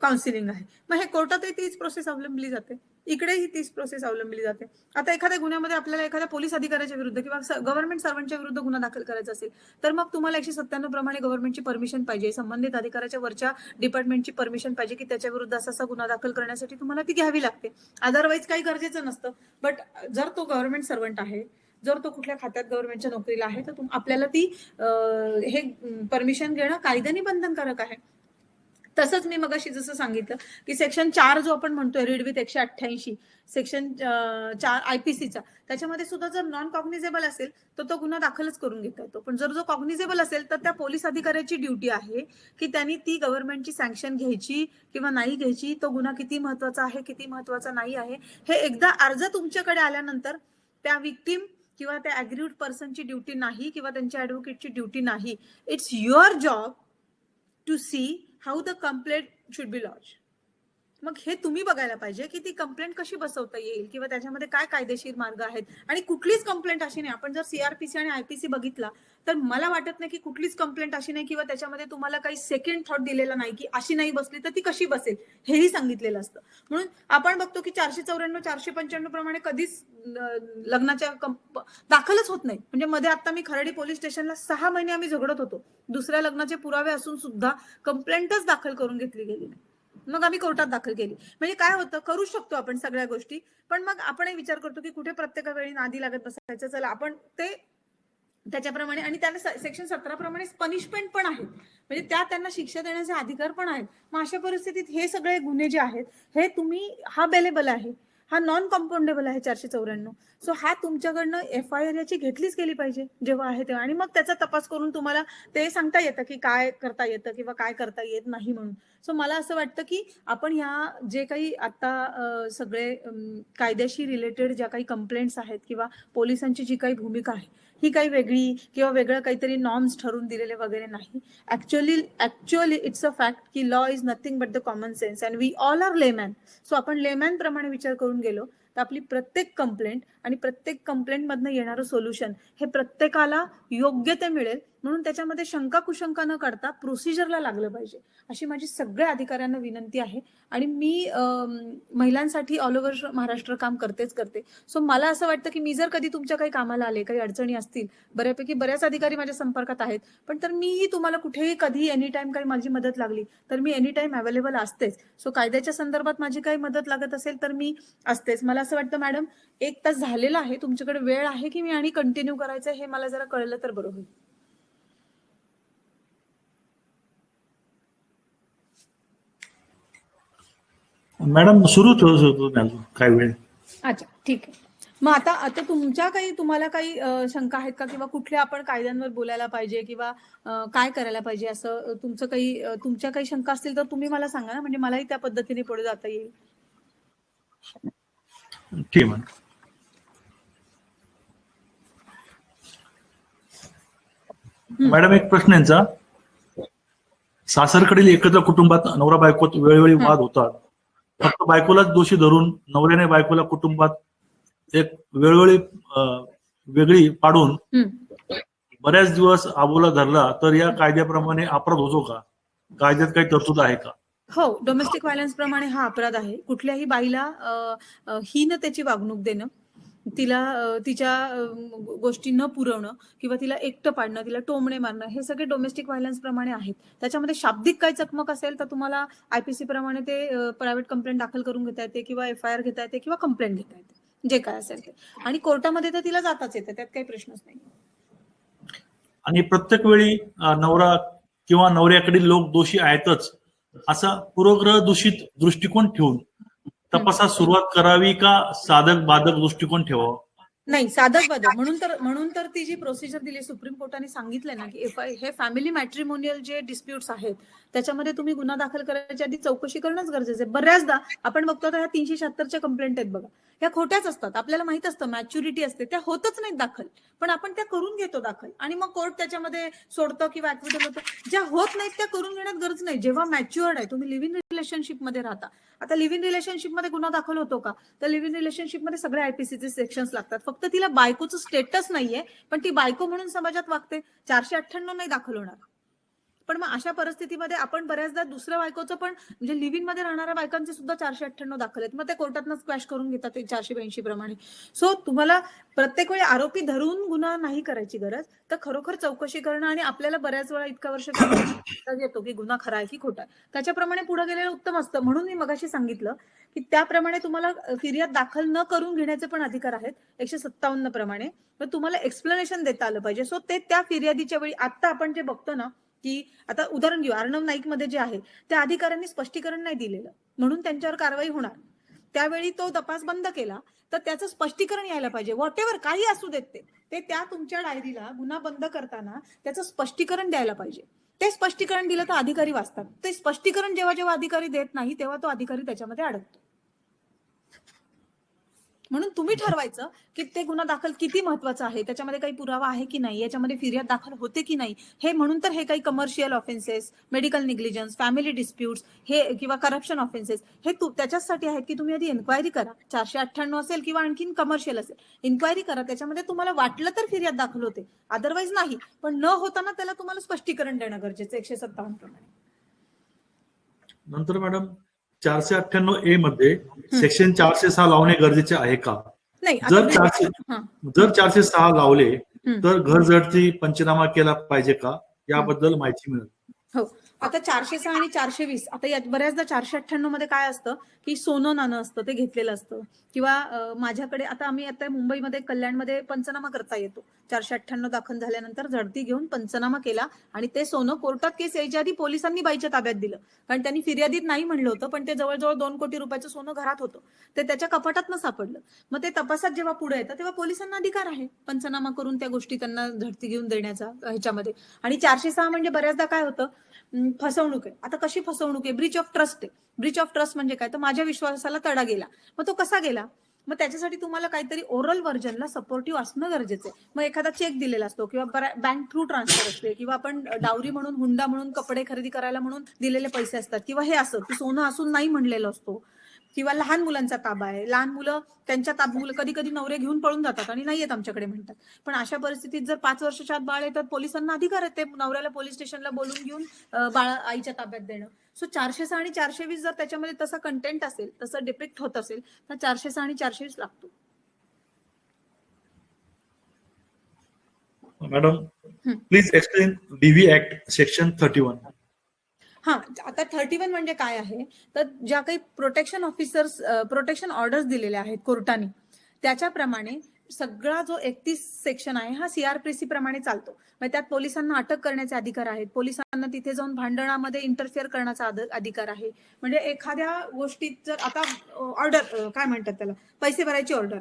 काउन्सिलिंग आहे. मग हे कोर्टातही तीच प्रोसेस अवलंबली जाते, इकडेही तीच प्रोसेस अवलंबली जाते. आता एखाद्या गुन्ह्यामध्ये आपल्याला एखाद्या पोलीस अधिकाऱ्याच्या विरुद्ध किंवा गव्हर्नमेंट सर्वंटच्या विरुद्ध गुन्हा दाखल करायचा असेल तर मग तुम्हाला 197 प्रमाणे गव्हर्नमेंटची परमिशन पाहिजे, संबंधित अधिकाऱ्याच्या वरच्या डिपार्टमेंटची परमिशन पाहिजे की त्याच्या विरुद्ध असा गुन्हा दाखल करण्यासाठी तुम्हाला ती घ्यावी लागते. अदरवाईज काही गरजेचं नसतं. बट जर तो गव्हर्नमेंट सर्वंट आहे, जर तो कुठल्या खात्यात गव्हर्नमेंटच्या नोकरीला आहे तर आपल्याला ती हे परमिशन घेणं कायद्याने बंधनकारक आहे. तसंच मी मगाशी जसं सांगितलं की सेक्शन 4 जो आपण म्हणतोय रीड विथ 188 सेक्शन 4 आयपीसीचा, त्याच्यामध्ये सुद्धा जर नॉन कॉग्निझेबल असेल तर तो गुन्हा दाखलच करून घेता येतो. पण जर जो कॉग्निझेबल असेल तर त्या पोलीस अधिकाऱ्याची ड्युटी आहे की त्यांनी ती गव्हर्नमेंटची सँक्शन घ्यायची किंवा नाही घ्यायची, तो गुन्हा किती महत्वाचा आहे किती महत्वाचा नाही आहे हे एकदा अर्ज तुमच्याकडे आल्यानंतर त्या विक्टिम किंवा त्या अग्रीव्ड पर्सनची ड्युटी नाही किंवा त्यांच्या ऍडव्होकेटची ड्युटी नाही. It's your job to see how the complaint should be lodge. मग हे तुम्ही बघायला पाहिजे की ती कंप्लेंट कशी बसवता येईल किंवा त्याच्यामध्ये काय कायदेशीर मार्ग आहेत. आणि कुठलीच कंप्लेंट अशी नाही, आपण जर सीआरपीसी आणि आयपीसी बघितला तर मला वाटत नाही की कुठलीच कंप्लेंट अशी नाही किंवा त्याच्यामध्ये तुम्हाला काही सेकंड थॉट दिलेला नाही की अशी नाही बसली तर ती कशी बसेल हेही सांगितलेलं असतं. म्हणून आपण बघतो की 494 495 प्रमाणे कधीच लग्नाच्या दाखलच होत नाही. म्हणजे मध्ये आता मी खर्डी पोलीस स्टेशनला 6 महिने आम्ही झगडत होतो, दुसऱ्या लग्नाचे पुरावे असून सुद्धा कंप्लेंटच दाखल करून घेतली गेली नाही. मग आम्ही कोर्टात दाखल केली. म्हणजे काय होतं, करू शकतो आपण सगळ्या गोष्टी, पण मग आपणही विचार करतो की कुठे प्रत्येका वेळी नादी लागत बसायचं. चला आपण ते त्याच्याप्रमाणे, आणि त्यांना सेक्शन 17 प्रमाणे पनिशमेंट पण आहे, म्हणजे त्यांना शिक्षा देण्याचे अधिकार पण आहेत. मग अशा परिस्थितीत हे सगळे गुन्हे जे आहेत हे तुम्ही, हा बेलेबल आहे, हा नॉन कॉम्पाउंडेबल आहे 494. सो हा तुमच्याकडनं FIR याची घेतलीच गेली पाहिजे जेव्हा आहे तेव्हा, आणि मग त्याचा तपास करून तुम्हाला ते सांगता येतं की काय करता येतं किंवा काय करता येत नाही म्हणून. सो मला असं वाटतं की आपण ह्या जे काही आता सगळे कायद्याशी रिलेटेड ज्या काही कंप्लेंट्स आहेत किंवा पोलिसांची जी काही भूमिका आहे ही काही वेगळी किंवा वेगळं काहीतरी नॉर्म्स ठरवून दिलेले वगैरे नाही. ऍक्च्युअली इट्स अ फॅक्ट की law is nothing but the common sense and we all are layman. So आपण लेमॅन प्रमाणे विचार करून गेलो तर आपली प्रत्येक कंप्लेंट आणि प्रत्येक कंप्लेंट मधनं येणारं सोल्युशन हे प्रत्येकाला योग्य ते मिळेल. म्हणून त्याच्यामध्ये शंका कुशंका न काढता प्रोसिजरला लागलं पाहिजे अशी माझी सगळ्या अधिकाऱ्यांना विनंती आहे. आणि मी महिलांसाठी ऑल ओव्हर महाराष्ट्र काम करतेच करते. सो मला असं वाटतं की मी जर कधी तुमच्या काही कामाला आले, काही अडचणी असतील, बऱ्यापैकी बऱ्याच अधिकारी माझ्या संपर्कात आहेत, पण तर मीही तुम्हाला कुठेही कधी एनी टाइम काही माझी मदत लागली तर मी एनी टाइम अवेलेबल असतेच. सो कायद्याच्या संदर्भात माझी काही मदत लागत असेल तर मी असतेच. मला असं वाटतं मॅडम 1 तास झालेला आहे, तुमच्याकडे वेळ आहे की मी आणि कंटिन्यू करायचं हे मला जरा कळलं तर बरं होईल. मॅडम सुरू होतो काय वेळ. अच्छा, ठीक आहे. मग आता तुम्हाला काही शंका आहेत का किंवा कुठल्या आपण कायद्यांवर बोलायला पाहिजे किंवा काय करायला पाहिजे असं तुमच्या काही शंका असतील तर तुम्ही मला सांगा ना, म्हणजे मलाही त्या पद्धतीने पुढे जाता येईल. ठीक आहे. मॅडम एक प्रश्न यांचा, सासरकडील एकत्र कुटुंबात नवरा बायकोत वेळोवेळी वाद होतात, फक्त बायकोलाच दोषी धरून नवऱ्याने बायकोला कुटुंबात एक वेळोवेळी वेगळी पाडून बऱ्याच दिवस आबोला धरला तर या कायद्याप्रमाणे अपराध होतो का? कायद्यात काही तरतूद आहे का? हो, डोमेस्टिक व्हायलन्स प्रमाणे हा अपराध आहे. कुठल्याही बाईला हीनतेची वागणूक देणं, तिला तिच्या गोष्टी न पुरवणं किंवा तिला एकटं पाडणं, तिला टोमणे मारणं, हे सगळे डोमेस्टिक व्हायलन्स प्रमाणे आहेत. त्याच्यामध्ये शाब्दिक काही चकमक असेल तर तुम्हाला IPC प्रमाणे ते प्रायव्हेट कंप्लेंट दाखल करून घेता येते किंवा FIR घेता येते किंवा कंप्लेंट घेता येते, जे काय असेल ते. आणि कोर्टामध्ये तर तिला जाताच येते, त्यात काही प्रश्नच नाही. आणि प्रत्येक वेळी नवरा किंवा नवऱ्याकडील लोक दोषी आहेतच असा पूर्वग्रह दूषित दृष्टिकोन ठेवून तपासास सुरुवात करावी का साधक बाधक दृष्टिकोन ठेवावा? नाही, साधक बाधक म्हणून तर ती जी प्रोसिजर दिली सुप्रीम कोर्टाने सांगितलंय ना की हे फॅमिली मॅट्रिमोनियल जे डिस्प्यूट्स आहेत त्याच्यामध्ये तुम्ही गुन्हा दाखल करायच्या आधी चौकशी करणंच गरजेचं आहे. बऱ्याचदा आपण बघतो आता ह्या 376च्या कंप्लेंट आहेत बघा, ह्या खोट्याच असतात. आपल्याला माहित असतं मॅच्युरिटी असते, त्या होतच नाहीत दाखल, पण आपण त्या करून घेतो दाखल आणि मग कोर्ट त्याच्यामध्ये सोडतं किंवा ऍक्विटल होतं. ज्या होत नाहीत त्या करून घेण्यात गरज नाही. जेव्हा मॅच्युअर्ड आहे, तुम्ही लिव्ह इन रिलेशनशिप मध्ये राहता. आता लिव्ह इन रिलेशनशिप मध्ये गुन्हा दाखल होतो का? तर लिव्ह इन रिलेशनशिप मध्ये सगळे IPCचे सेक्शन्स लागतात. फक्त तिला बायकोचं स्टेटस नाहीये, पण ती बायको म्हणून समाजात वागते. 498 नाही दाखल होणार. पण मग अशा परिस्थितीमध्ये आपण बऱ्याचदा दुसऱ्या बायकोचं पण म्हणजे लिव्ह इन मध्ये राहणाऱ्या बायकांचे सुद्धा 498 दाखल आहेत. मग ते कोर्टातनं स्क्वॅश करून घेतात 482 प्रमाणे. सो तुम्हाला प्रत्येक वेळी आरोपी धरून गुन्हा नाही करायची गरज, तर खरोखर चौकशी करणं आणि आपल्याला बऱ्याच वेळा इतका वर्ष येतो की गुन्हा खरा आहे की खोटा आहे, त्याच्याप्रमाणे पुढे गेलेलं उत्तम असतं. म्हणून मी मगाशी सांगितलं की त्याप्रमाणे तुम्हाला फिर्याद दाखल न करून घेण्याचे पण अधिकार आहेत 157 प्रमाणे. तर तुम्हाला एक्सप्लेनेशन देता आलं पाहिजे. सो ते त्या फिर्यादीच्या वेळी आता आपण जे बघतो ना की आता उदाहरण घेऊ, अर्णव नाईक मध्ये जे आहे त्या अधिकाऱ्यांनी स्पष्टीकरण नाही दिलेलं म्हणून त्यांच्यावर कारवाई होणार. त्यावेळी तो तपास बंद केला तर त्याचं स्पष्टीकरण यायला पाहिजे. व्हॉटेव्हर काही असू देत ते त्या तुमच्या डायरीला गुन्हा बंद करताना त्याचं स्पष्टीकरण द्यायला पाहिजे. ते स्पष्टीकरण दिलं तर अधिकारी वाचतात. ते स्पष्टीकरण जेव्हा जेव्हा अधिकारी देत नाही तेव्हा तो अधिकारी त्याच्यामध्ये अडकतो. म्हणून तुम्ही ठरवायचं की ते गुन्हा दाखल किती महत्वाचा आहे, त्याच्यामध्ये काही पुरावा आहे की नाही, याच्यामध्ये फिर्याद दाखल होते की नाही. हे म्हणून तर हे काही commercial offences, medical negligence, family disputes हे किंवा करप्शन ऑफेन्सेस हे त्याच्यासाठी आहेत की तुम्ही आधी एन्क्वायरी करा. 498 असेल किंवा आणखीन कमर्शियल असेल, एन्क्वायरी करा. त्याच्यामध्ये तुम्हाला वाटलं तर फिर्याद दाखल होते, अदरवाईज नाही. पण न होताना त्याला तुम्हाला स्पष्टीकरण देणं गरजेचं 157 प्रमाणे. नंतर मॅडम 498A मध्ये सेक्शन 406 लावणे गरजेचे आहे का? नाही, जर 406 लावले तर घर जडती पंचनामा केला पाहिजे का? याबद्दल माहिती मिळेल. हो, आता 406 आणि 420 आता यात बऱ्याचदा 498 मध्ये काय असतं की सोनं नाणं असतं, ते घेतलेलं असतं. किंवा माझ्याकडे आता आम्ही आता मुंबईमध्ये कल्याणमध्ये पंचनामा करता येतो. 498 दाखल झाल्यानंतर झडती घेऊन पंचनामा केला आणि ते सोनं कोर्टात केस यायच्या आधी पोलिसांनी बाईच्या ताब्यात दिलं. कारण त्यांनी फिर्यादीत नाही म्हणलं होतं, पण ते जवळजवळ 2 कोटी रुपयाचं सोनं घरात होतं, ते त्याच्या कपाटातनं सापडलं. मग ते तपासात जेव्हा पुढे येतं तेव्हा पोलिसांना अधिकार आहे पंचनामा करून त्या गोष्टी त्यांना झडती घेऊन देण्याचा ह्याच्यामध्ये. आणि 406 म्हणजे बऱ्याचदा काय होतं, फसवणूक आहे. आता कशी फसवणूक आहे? ब्रीच ऑफ ट्रस्ट आहे. ब्रीच ऑफ ट्रस्ट म्हणजे काय, तर माझ्या विश्वासाला तडा गेला. मग तो कसा गेला? मग त्याच्यासाठी तुम्हाला काहीतरी ओरल व्हर्जनला सपोर्टिव्ह असणं गरजेचं आहे. मग एखादा चेक दिलेला असतो किंवा बँक थ्रू ट्रान्सफर असते किंवा आपण डावरी म्हणून, हुंडा म्हणून, कपडे खरेदी करायला म्हणून दिलेले पैसे असतात किंवा हे असं की सोनं असून नाही म्हणलेलं असतो किंवा लहान मुलांचा ताबा आहे. लहान मुलं त्यांच्या मुलं कधी कधी नवरे घेऊन पळून जातात आणि नाही येत आमच्याकडे म्हणतात. पण अशा परिस्थितीत जर 5 वर्षाच्या आत बाळ येतात, पोलिसांना अधिकार आहे ते नवऱ्याला पोलीस स्टेशनला बोलून घेऊन बाळा आईच्या ताब्यात देणं. सो 406 आणि 420 जर त्याच्यामध्ये तसा कंटेंट असेल, तसं डिपिक्ट होत असेल तर 406 आणि 420 लागतो. Madam please explain DV act section 31. हा, आता 31 म्हणजे काय आहे, तर ज्या काही प्रोटेक्शन ऑर्डर्स दिलेल्या आहेत कोर्टाने त्याच्याप्रमाणे सगळा जो 31 सेक्शन आहे हा CRPC प्रमाणे चालतो. म्हणजे त्यात पोलिसांना अटक करण्याचे अधिकार आहेत, पोलिसांना तिथे जाऊन भांडणामध्ये इंटरफिअर करण्याचा अधिकार आहे. म्हणजे एखाद्या गोष्टीत जर आता ऑर्डर काय म्हणतात त्याला, पैसे भरायची ऑर्डर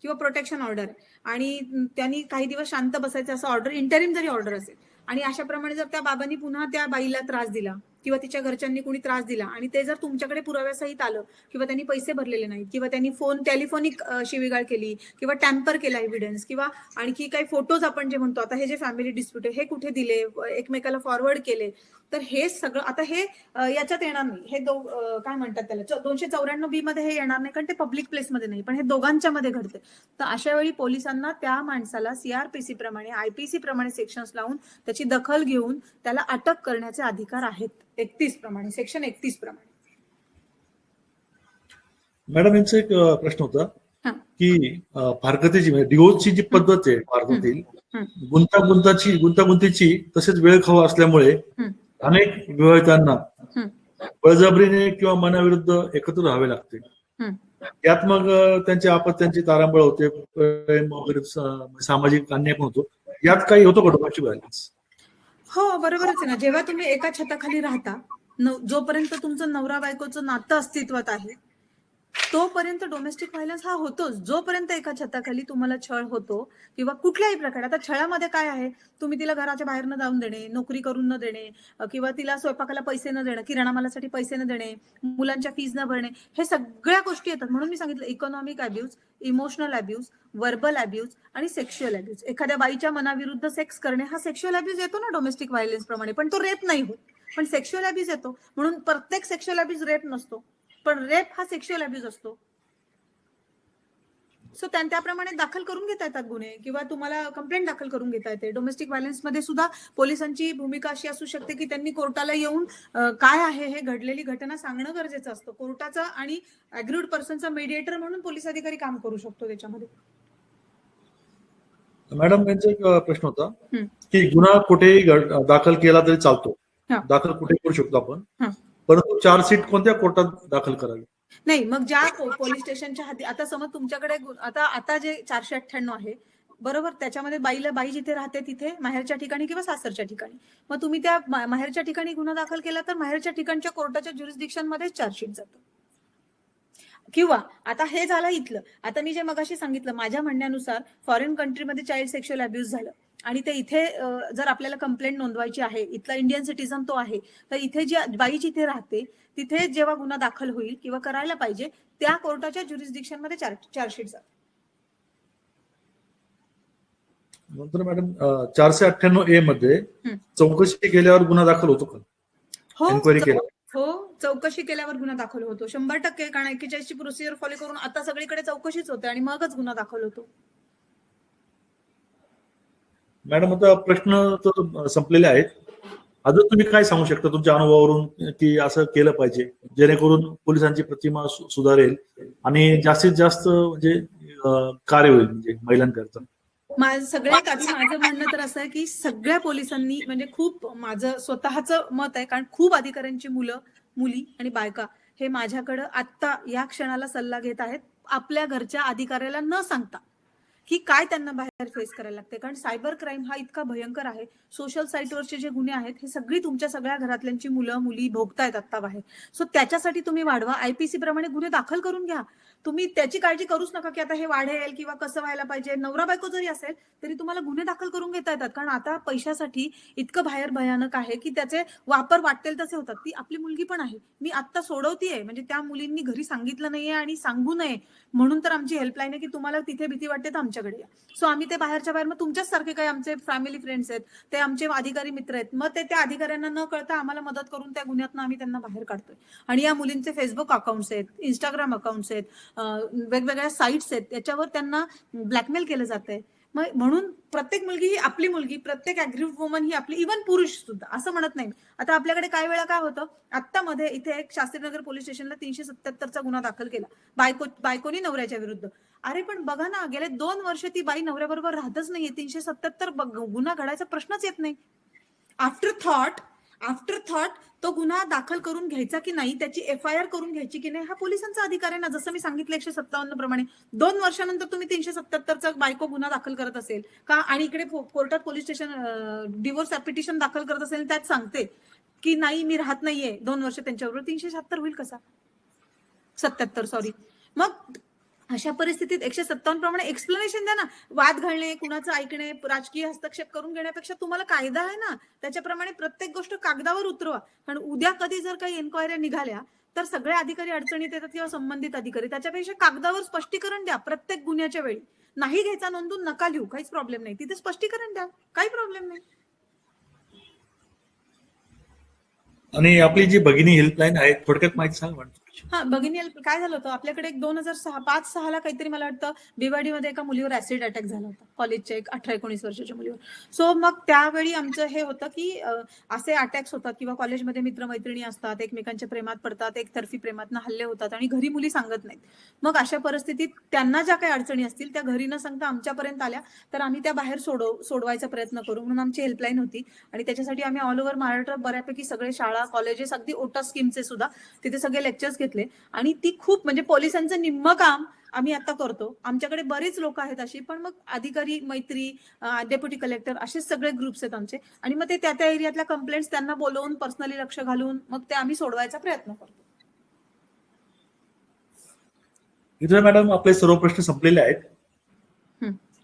किंवा प्रोटेक्शन ऑर्डर आणि त्यांनी काही दिवस शांत बसायचं असं ऑर्डर, इंटरिम जरी ऑर्डर असेल आणि अशाप्रमाणे जर त्या बाबांनी पुन्हा त्या बाईला त्रास दिला किंवा तिच्या घरच्यांनी कोणी त्रास दिला आणि ते जर तुमच्याकडे पुराव्यासहित आलं किंवा त्यांनी पैसे भरलेले नाहीत किंवा त्यांनी टेलिफोनिक शिवीगाळ केली किंवा टॅम्पर केला एव्हिडन्स किंवा आणखी काही फोटोज आपण जे म्हणतो आता हे जे फॅमिली डिस्प्यूट आहे हे कुठे दिले, एकमेकाला फॉरवर्ड केले, तर हे सगळं आता हे याच्यात येणार नाही. हे काय म्हणतात त्याला 294B मध्ये हे येणार नाही कारण ते पब्लिक प्लेसमध्ये नाही, पण हे दोघांच्या मध्ये घडते. तर अशा वेळी पोलिसांना त्या माणसाला CRPC प्रमाणे IPC प्रमाणे सेक्शन्स लावून त्याची दखल घेऊन त्याला अटक करण्याचे अधिकार आहेत 31 प्रमाणे, सेक्शन 31 प्रमाणे. मॅडम यांचा एक प्रश्न होता की फारकतीची म्हणजे डिवोर्सची जी पद्धत आहे भारतातील गुंतागुंतीची तसेच वेळखाऊ असल्यामुळे अनेक विवाहितांना बळजबरीने किंवा मनाविरुद्ध एकत्र राहावे लागते. यात मग त्यांच्या अपत्यांची तारांबळ होते, प्रेम वगैरे सामाजिक अन्याय पण होतो. यात काही होतो का डोमेस्टिक व्हायलन्स? हो, बरोबरच आहे ना. जेव्हा तुम्ही एका छताखाली राहता, जोपर्यंत तुमचं नवरा बायकोचं नातं अस्तित्वात आहे तोपर्यंत डोमेस्टिक व्हायलन्स हा होतोच. जोपर्यंत एका छताखाली तुम्हाला छळ होतो किंवा कुठल्याही प्रकारे, आता छळामध्ये काय आहे, तुम्ही तिला घराच्या बाहेर न जाऊन देणे, नोकरी करून न देणे किंवा तिला स्वयंपाकाला पैसे न देणं, किराणा मालासाठी पैसे न देणे, मुलांच्या फीज न भरणे, हे सगळ्या गोष्टी येतात. म्हणून मी सांगितलं economic abuse, emotional abuse, verbal abuse आणि सेक्शुअल अब्यूज. एखाद्या बाईच्या मनाविरुद्ध सेक्स करणे हा सेक्शुअल अब्यूज येतो ना डोमेस्टिक व्हायलन्स प्रमाणे, पण तो रेप नाही होत, पण सेक्शुअल अब्यूज येतो. म्हणून प्रत्येक सेक्शुअल अब्यूज रेप नसतो, पण रेप हा सेक्शुअल अब्यूज असतो. सो त्याप्रमाणे दाखल करून घेता येतात गुन्हे किंवा तुम्हाला कंप्लेंट दाखल करून घेता येते. डोमेस्टिक व्हायलन्स मध्ये सुद्धा पोलिसांची भूमिका अशी असू शकते की त्यांनी कोर्टाला येऊन काय आहे हे घडलेली घटना सांगणं गरजेचं असतं. कोर्टाचा आणि अग्रीड पर्सनचा मीडिएटर म्हणून पोलीस अधिकारी काम करू शकतो त्याच्यामध्ये. मॅडम यांचा एक प्रश्न होता की गुन्हा कुठेही दाखल केला तरी चालतो, दाखल कुठे करू शकतो आपण, परंतु चार्जशीट कोणत्या कोर्टात दाखल करावी? नाही, मग ज्या पोलीस स्टेशनच्या हाती, आता समज तुमच्याकडे आता जे 498 आहे बरोबर, त्याच्यामध्ये बाई जिथे राहते तिथे माहेरच्या ठिकाणी किंवा सासरच्या ठिकाणी, मग तुम्ही त्या माहेरच्या ठिकाणी गुन्हा दाखल केला तर माहेरच्या ठिकाणच्या कोर्टाच्या ज्युरिस्डिक्शन मध्ये चार्जशीट जातो. किंवा आता हे झालं इथलं, आता मी जे मगाशी सांगितलं माझ्या म्हणण्यानुसार फॉरेन कंट्रीमध्ये चाइल्ड सेक्शुअल अब्यूज झालं आणि ते इथे जर आपल्याला कंप्लेंट नोंदवायची आहे, इथला इंडियन सिटीजन तो आहे, तर इथे जी बाई जिथे राहते तिथे जेव्हा गुन्हा दाखल होईल किंवा करायला पाहिजे त्या कोर्टाच्या ज्युरिस्डिक्शन मध्ये चार्जशीट जाते. नंतर मॅडम 498A मध्ये चौकशी केल्यावर गुन्हा दाखल होतो का? हो, एन्क्वायरी केल्यावर? हो, चौकशी केल्यावर गुन्हा दाखल होतो 100%. कारण 41 ची प्रोसिजर फॉलो करून आता सगळीकडे चौकशीच होते आणि मगच गुन्हा दाखल होतो. मॅडम आता प्रश्न तर संपलेले आहेत. अजून तुम्ही काय सांगू शकता तुमच्या अनुभवावरून की असं केलं पाहिजे जेणेकरून पोलिसांची प्रतिमा सुधारेल आणि जास्तीत जास्त म्हणजे कार्य होईल म्हणजे महिलांकरता? सगळ्यात आधी माझं म्हणणं तर असं आहे की सगळ्या पोलिसांनी, म्हणजे खूप माझं स्वतःचं मत आहे, कारण खूप अधिकाऱ्यांची मुलं, मुली आणि बायका हे माझ्याकडं आत्ता या क्षणाला सल्ला घेत आहेत आपल्या घरच्या अधिकाऱ्याला न सांगता की काय त्यांना बाहेर फेस करायला लागते. कारण सायबर क्राईम हा इतका भयंकर आहे. सोशल साईटवरचे जे गुन्हे आहेत हे सगळी तुमच्या सगळ्या घरातल्यांची मुलं मुली भोगतायत आता बाहेर. सो त्याच्यासाठी तुम्ही वाढवा, IPC प्रमाणे गुन्हे दाखल करून घ्या. तुम्ही त्याची काळजी करूच नका की आता हे वाढेल किंवा कसं व्हायला पाहिजे. नवरा बायको जरी असेल तरी तुम्हाला गुन्हे दाखल करून घेता येतात. कारण आता पैशासाठी इतकं बाहेर भयानक आहे की त्याचे वापर वाटेल तसे होतात. ती आपली मुलगी पण आहे, मी आता सोडवतीये, म्हणजे त्या मुलींनी घरी सांगितलं नाहीये आणि सांगू नये म्हणून तर आमची हेल्पलाईन आहे की तुम्हाला तिथे भीती वाटते तर आमच्याकडे या. सो आम्ही ते बाहेरच्या बाहेर, मग तुमच्याच सारखे काही आमचे फॅमिली फ्रेंड्स आहेत, ते आमचे अधिकारी मित्र आहेत, मग ते त्या अधिकाऱ्यांना न कळता आम्हाला मदत करून त्या गुन्ह्यातनं आम्ही त्यांना बाहेर काढतोय. आणि या मुलींचे फेसबुक अकाउंट्स आहेत, इंस्टाग्राम अकाउंट्स आहेत, वेगवेगळ्या साईट्स आहेत, त्याच्यावर त्यांना ब्लॅकमेल केलं जातंय. म्हणून प्रत्येक मुलगी ही आपली मुलगी, प्रत्येक अग्रीड वुमन ही आपली, इव्हन पुरुष सुद्धा, असं म्हणत नाही. आता आपल्याकडे काही वेळा काय होतं, आत्ता मध्ये इथे एक शास्त्रीनगर पोलीस स्टेशनला 377चा गुन्हा दाखल केला बायकोनी नवऱ्याच्या विरुद्ध. अरे पण बघा ना, गेले 2 वर्ष ती बाई नवऱ्याबरोबर राहतच नाहीये, 377 गुन्हा घडायचा प्रश्नच येत नाही. आफ्टर थॉट तो गुन्हा दाखल करून घ्यायचा की नाही, त्याची FIR करून घ्यायची की नाही, हा पोलिसांचा अधिकार आहे ना. जसं मी सांगितलं 157 प्रमाणे 2 वर्षानंतर तुम्ही 377चा बायको गुन्हा दाखल करत असेल का, आणि इकडे कोर्टात पोलीस स्टेशन डिवोर्स पिटिशन दाखल करत असेल, त्यात सांगते की नाही मी राहत नाहीये 2 वर्ष त्यांच्याबरोबर, 376 होईल कसा, 77 सॉरी. मग अशा परिस्थितीत 157 प्रमाणे एक्सप्लेनेशन द्या ना. वाद घालणे, कुणाचं ऐकणे, राजकीय हस्तक्षेप करून घेण्यापेक्षा तुम्हाला कायदा आहे ना, त्याच्याप्रमाणे प्रत्येक गोष्ट कागदावर उतरवा. कारण उद्या कधी जर काही एन्क्वायऱ्या निघाल्या तर सगळे अधिकारी अडचणीत येतात किंवा संबंधित अधिकारी. त्याच्यापेक्षा कागदावर स्पष्टीकरण द्या प्रत्येक गुन्ह्याच्या वेळी. नाही घ्यायचा नोंदून नका लिहू, काहीच प्रॉब्लेम नाही. तिथे स्पष्टीकरण द्या, काही प्रॉब्लेम नाही. आणि आपली जी भगिनी हेल्पलाईन आहे थोडक्यात माहिती सांगा मॅडम. हा, भगिनी काय झालं होतं आपल्याकडे एक 2005-6 काहीतरी मला वाटतं भिवाडीमध्ये एका मुलीवर ऍसिड अटॅक झाला होता, कॉलेजच्या एक 18-19 वर्षाच्या मुलीवर. सो मग त्यावेळी आमचं हे होतं की असे अटॅक्स होतात किंवा कॉलेजमध्ये मित्रमैत्रिणी असतात, एकमेकांच्या प्रेमात पडतात, एकतर्फी प्रेमातनं हल्ले होतात आणि घरी मुली सांगत नाहीत. मग अशा परिस्थितीत त्यांना ज्या काही अडचणी असतील त्या घरी न सांगता आमच्यापर्यंत आल्या तर आम्ही त्या बाहेर सोडवायचा प्रयत्न करू म्हणून आमची हेल्पलाईन होती. आणि त्याच्यासाठी आम्ही ऑल ओव्हर महाराष्ट्र बऱ्यापैकी सगळे शाळा, कॉलेजेस, अगदी ओटा स्कीमचे सुद्धा तिथे सगळे लेक्चर्स घेतले. आणि ती खूप म्हणजे पोलिसांचं निम्म काम आम्ही आता करतो. आमच्याकडे बरीच लोक आहेत अशी, पण मग अधिकारी, मैत्री, डेप्युटी कलेक्टर असे सगळे ग्रुप्स आहेत आमचे. आणि मग ते त्या एरियातल्या कंप्लेंट्स त्यांना बोलवून पर्सनली लक्ष घालून मग ते आम्ही सोडवायचा प्रयत्न करतो. इथे मॅडम आपले सर्व प्रश्न संपलेले आहेत.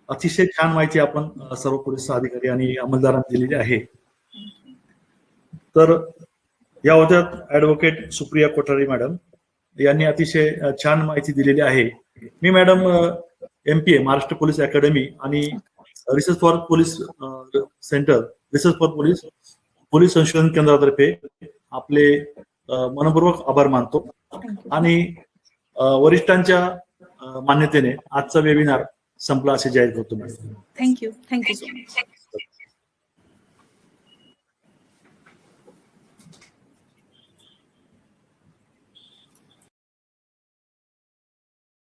अतिशय छान माहिती आपण सर्व पोलीस अधिकारी आणि अंमलदारांना दिलेली आहे. तर या होत्या ऍडव्होकेट सुप्रिया कोठारी मॅडम, यांनी अतिशय छान माहिती दिलेली आहे. मी madam MPA Maharashtra police academy आणि research for police centre, research for police संशोधन केंद्रातर्फे आपले मनपूर्वक आभार मानतो. आणि वरिष्ठांच्या मान्यतेने आजचा वेबिनार संपला असे जाहीर करतो मॅडम. Thank you so much.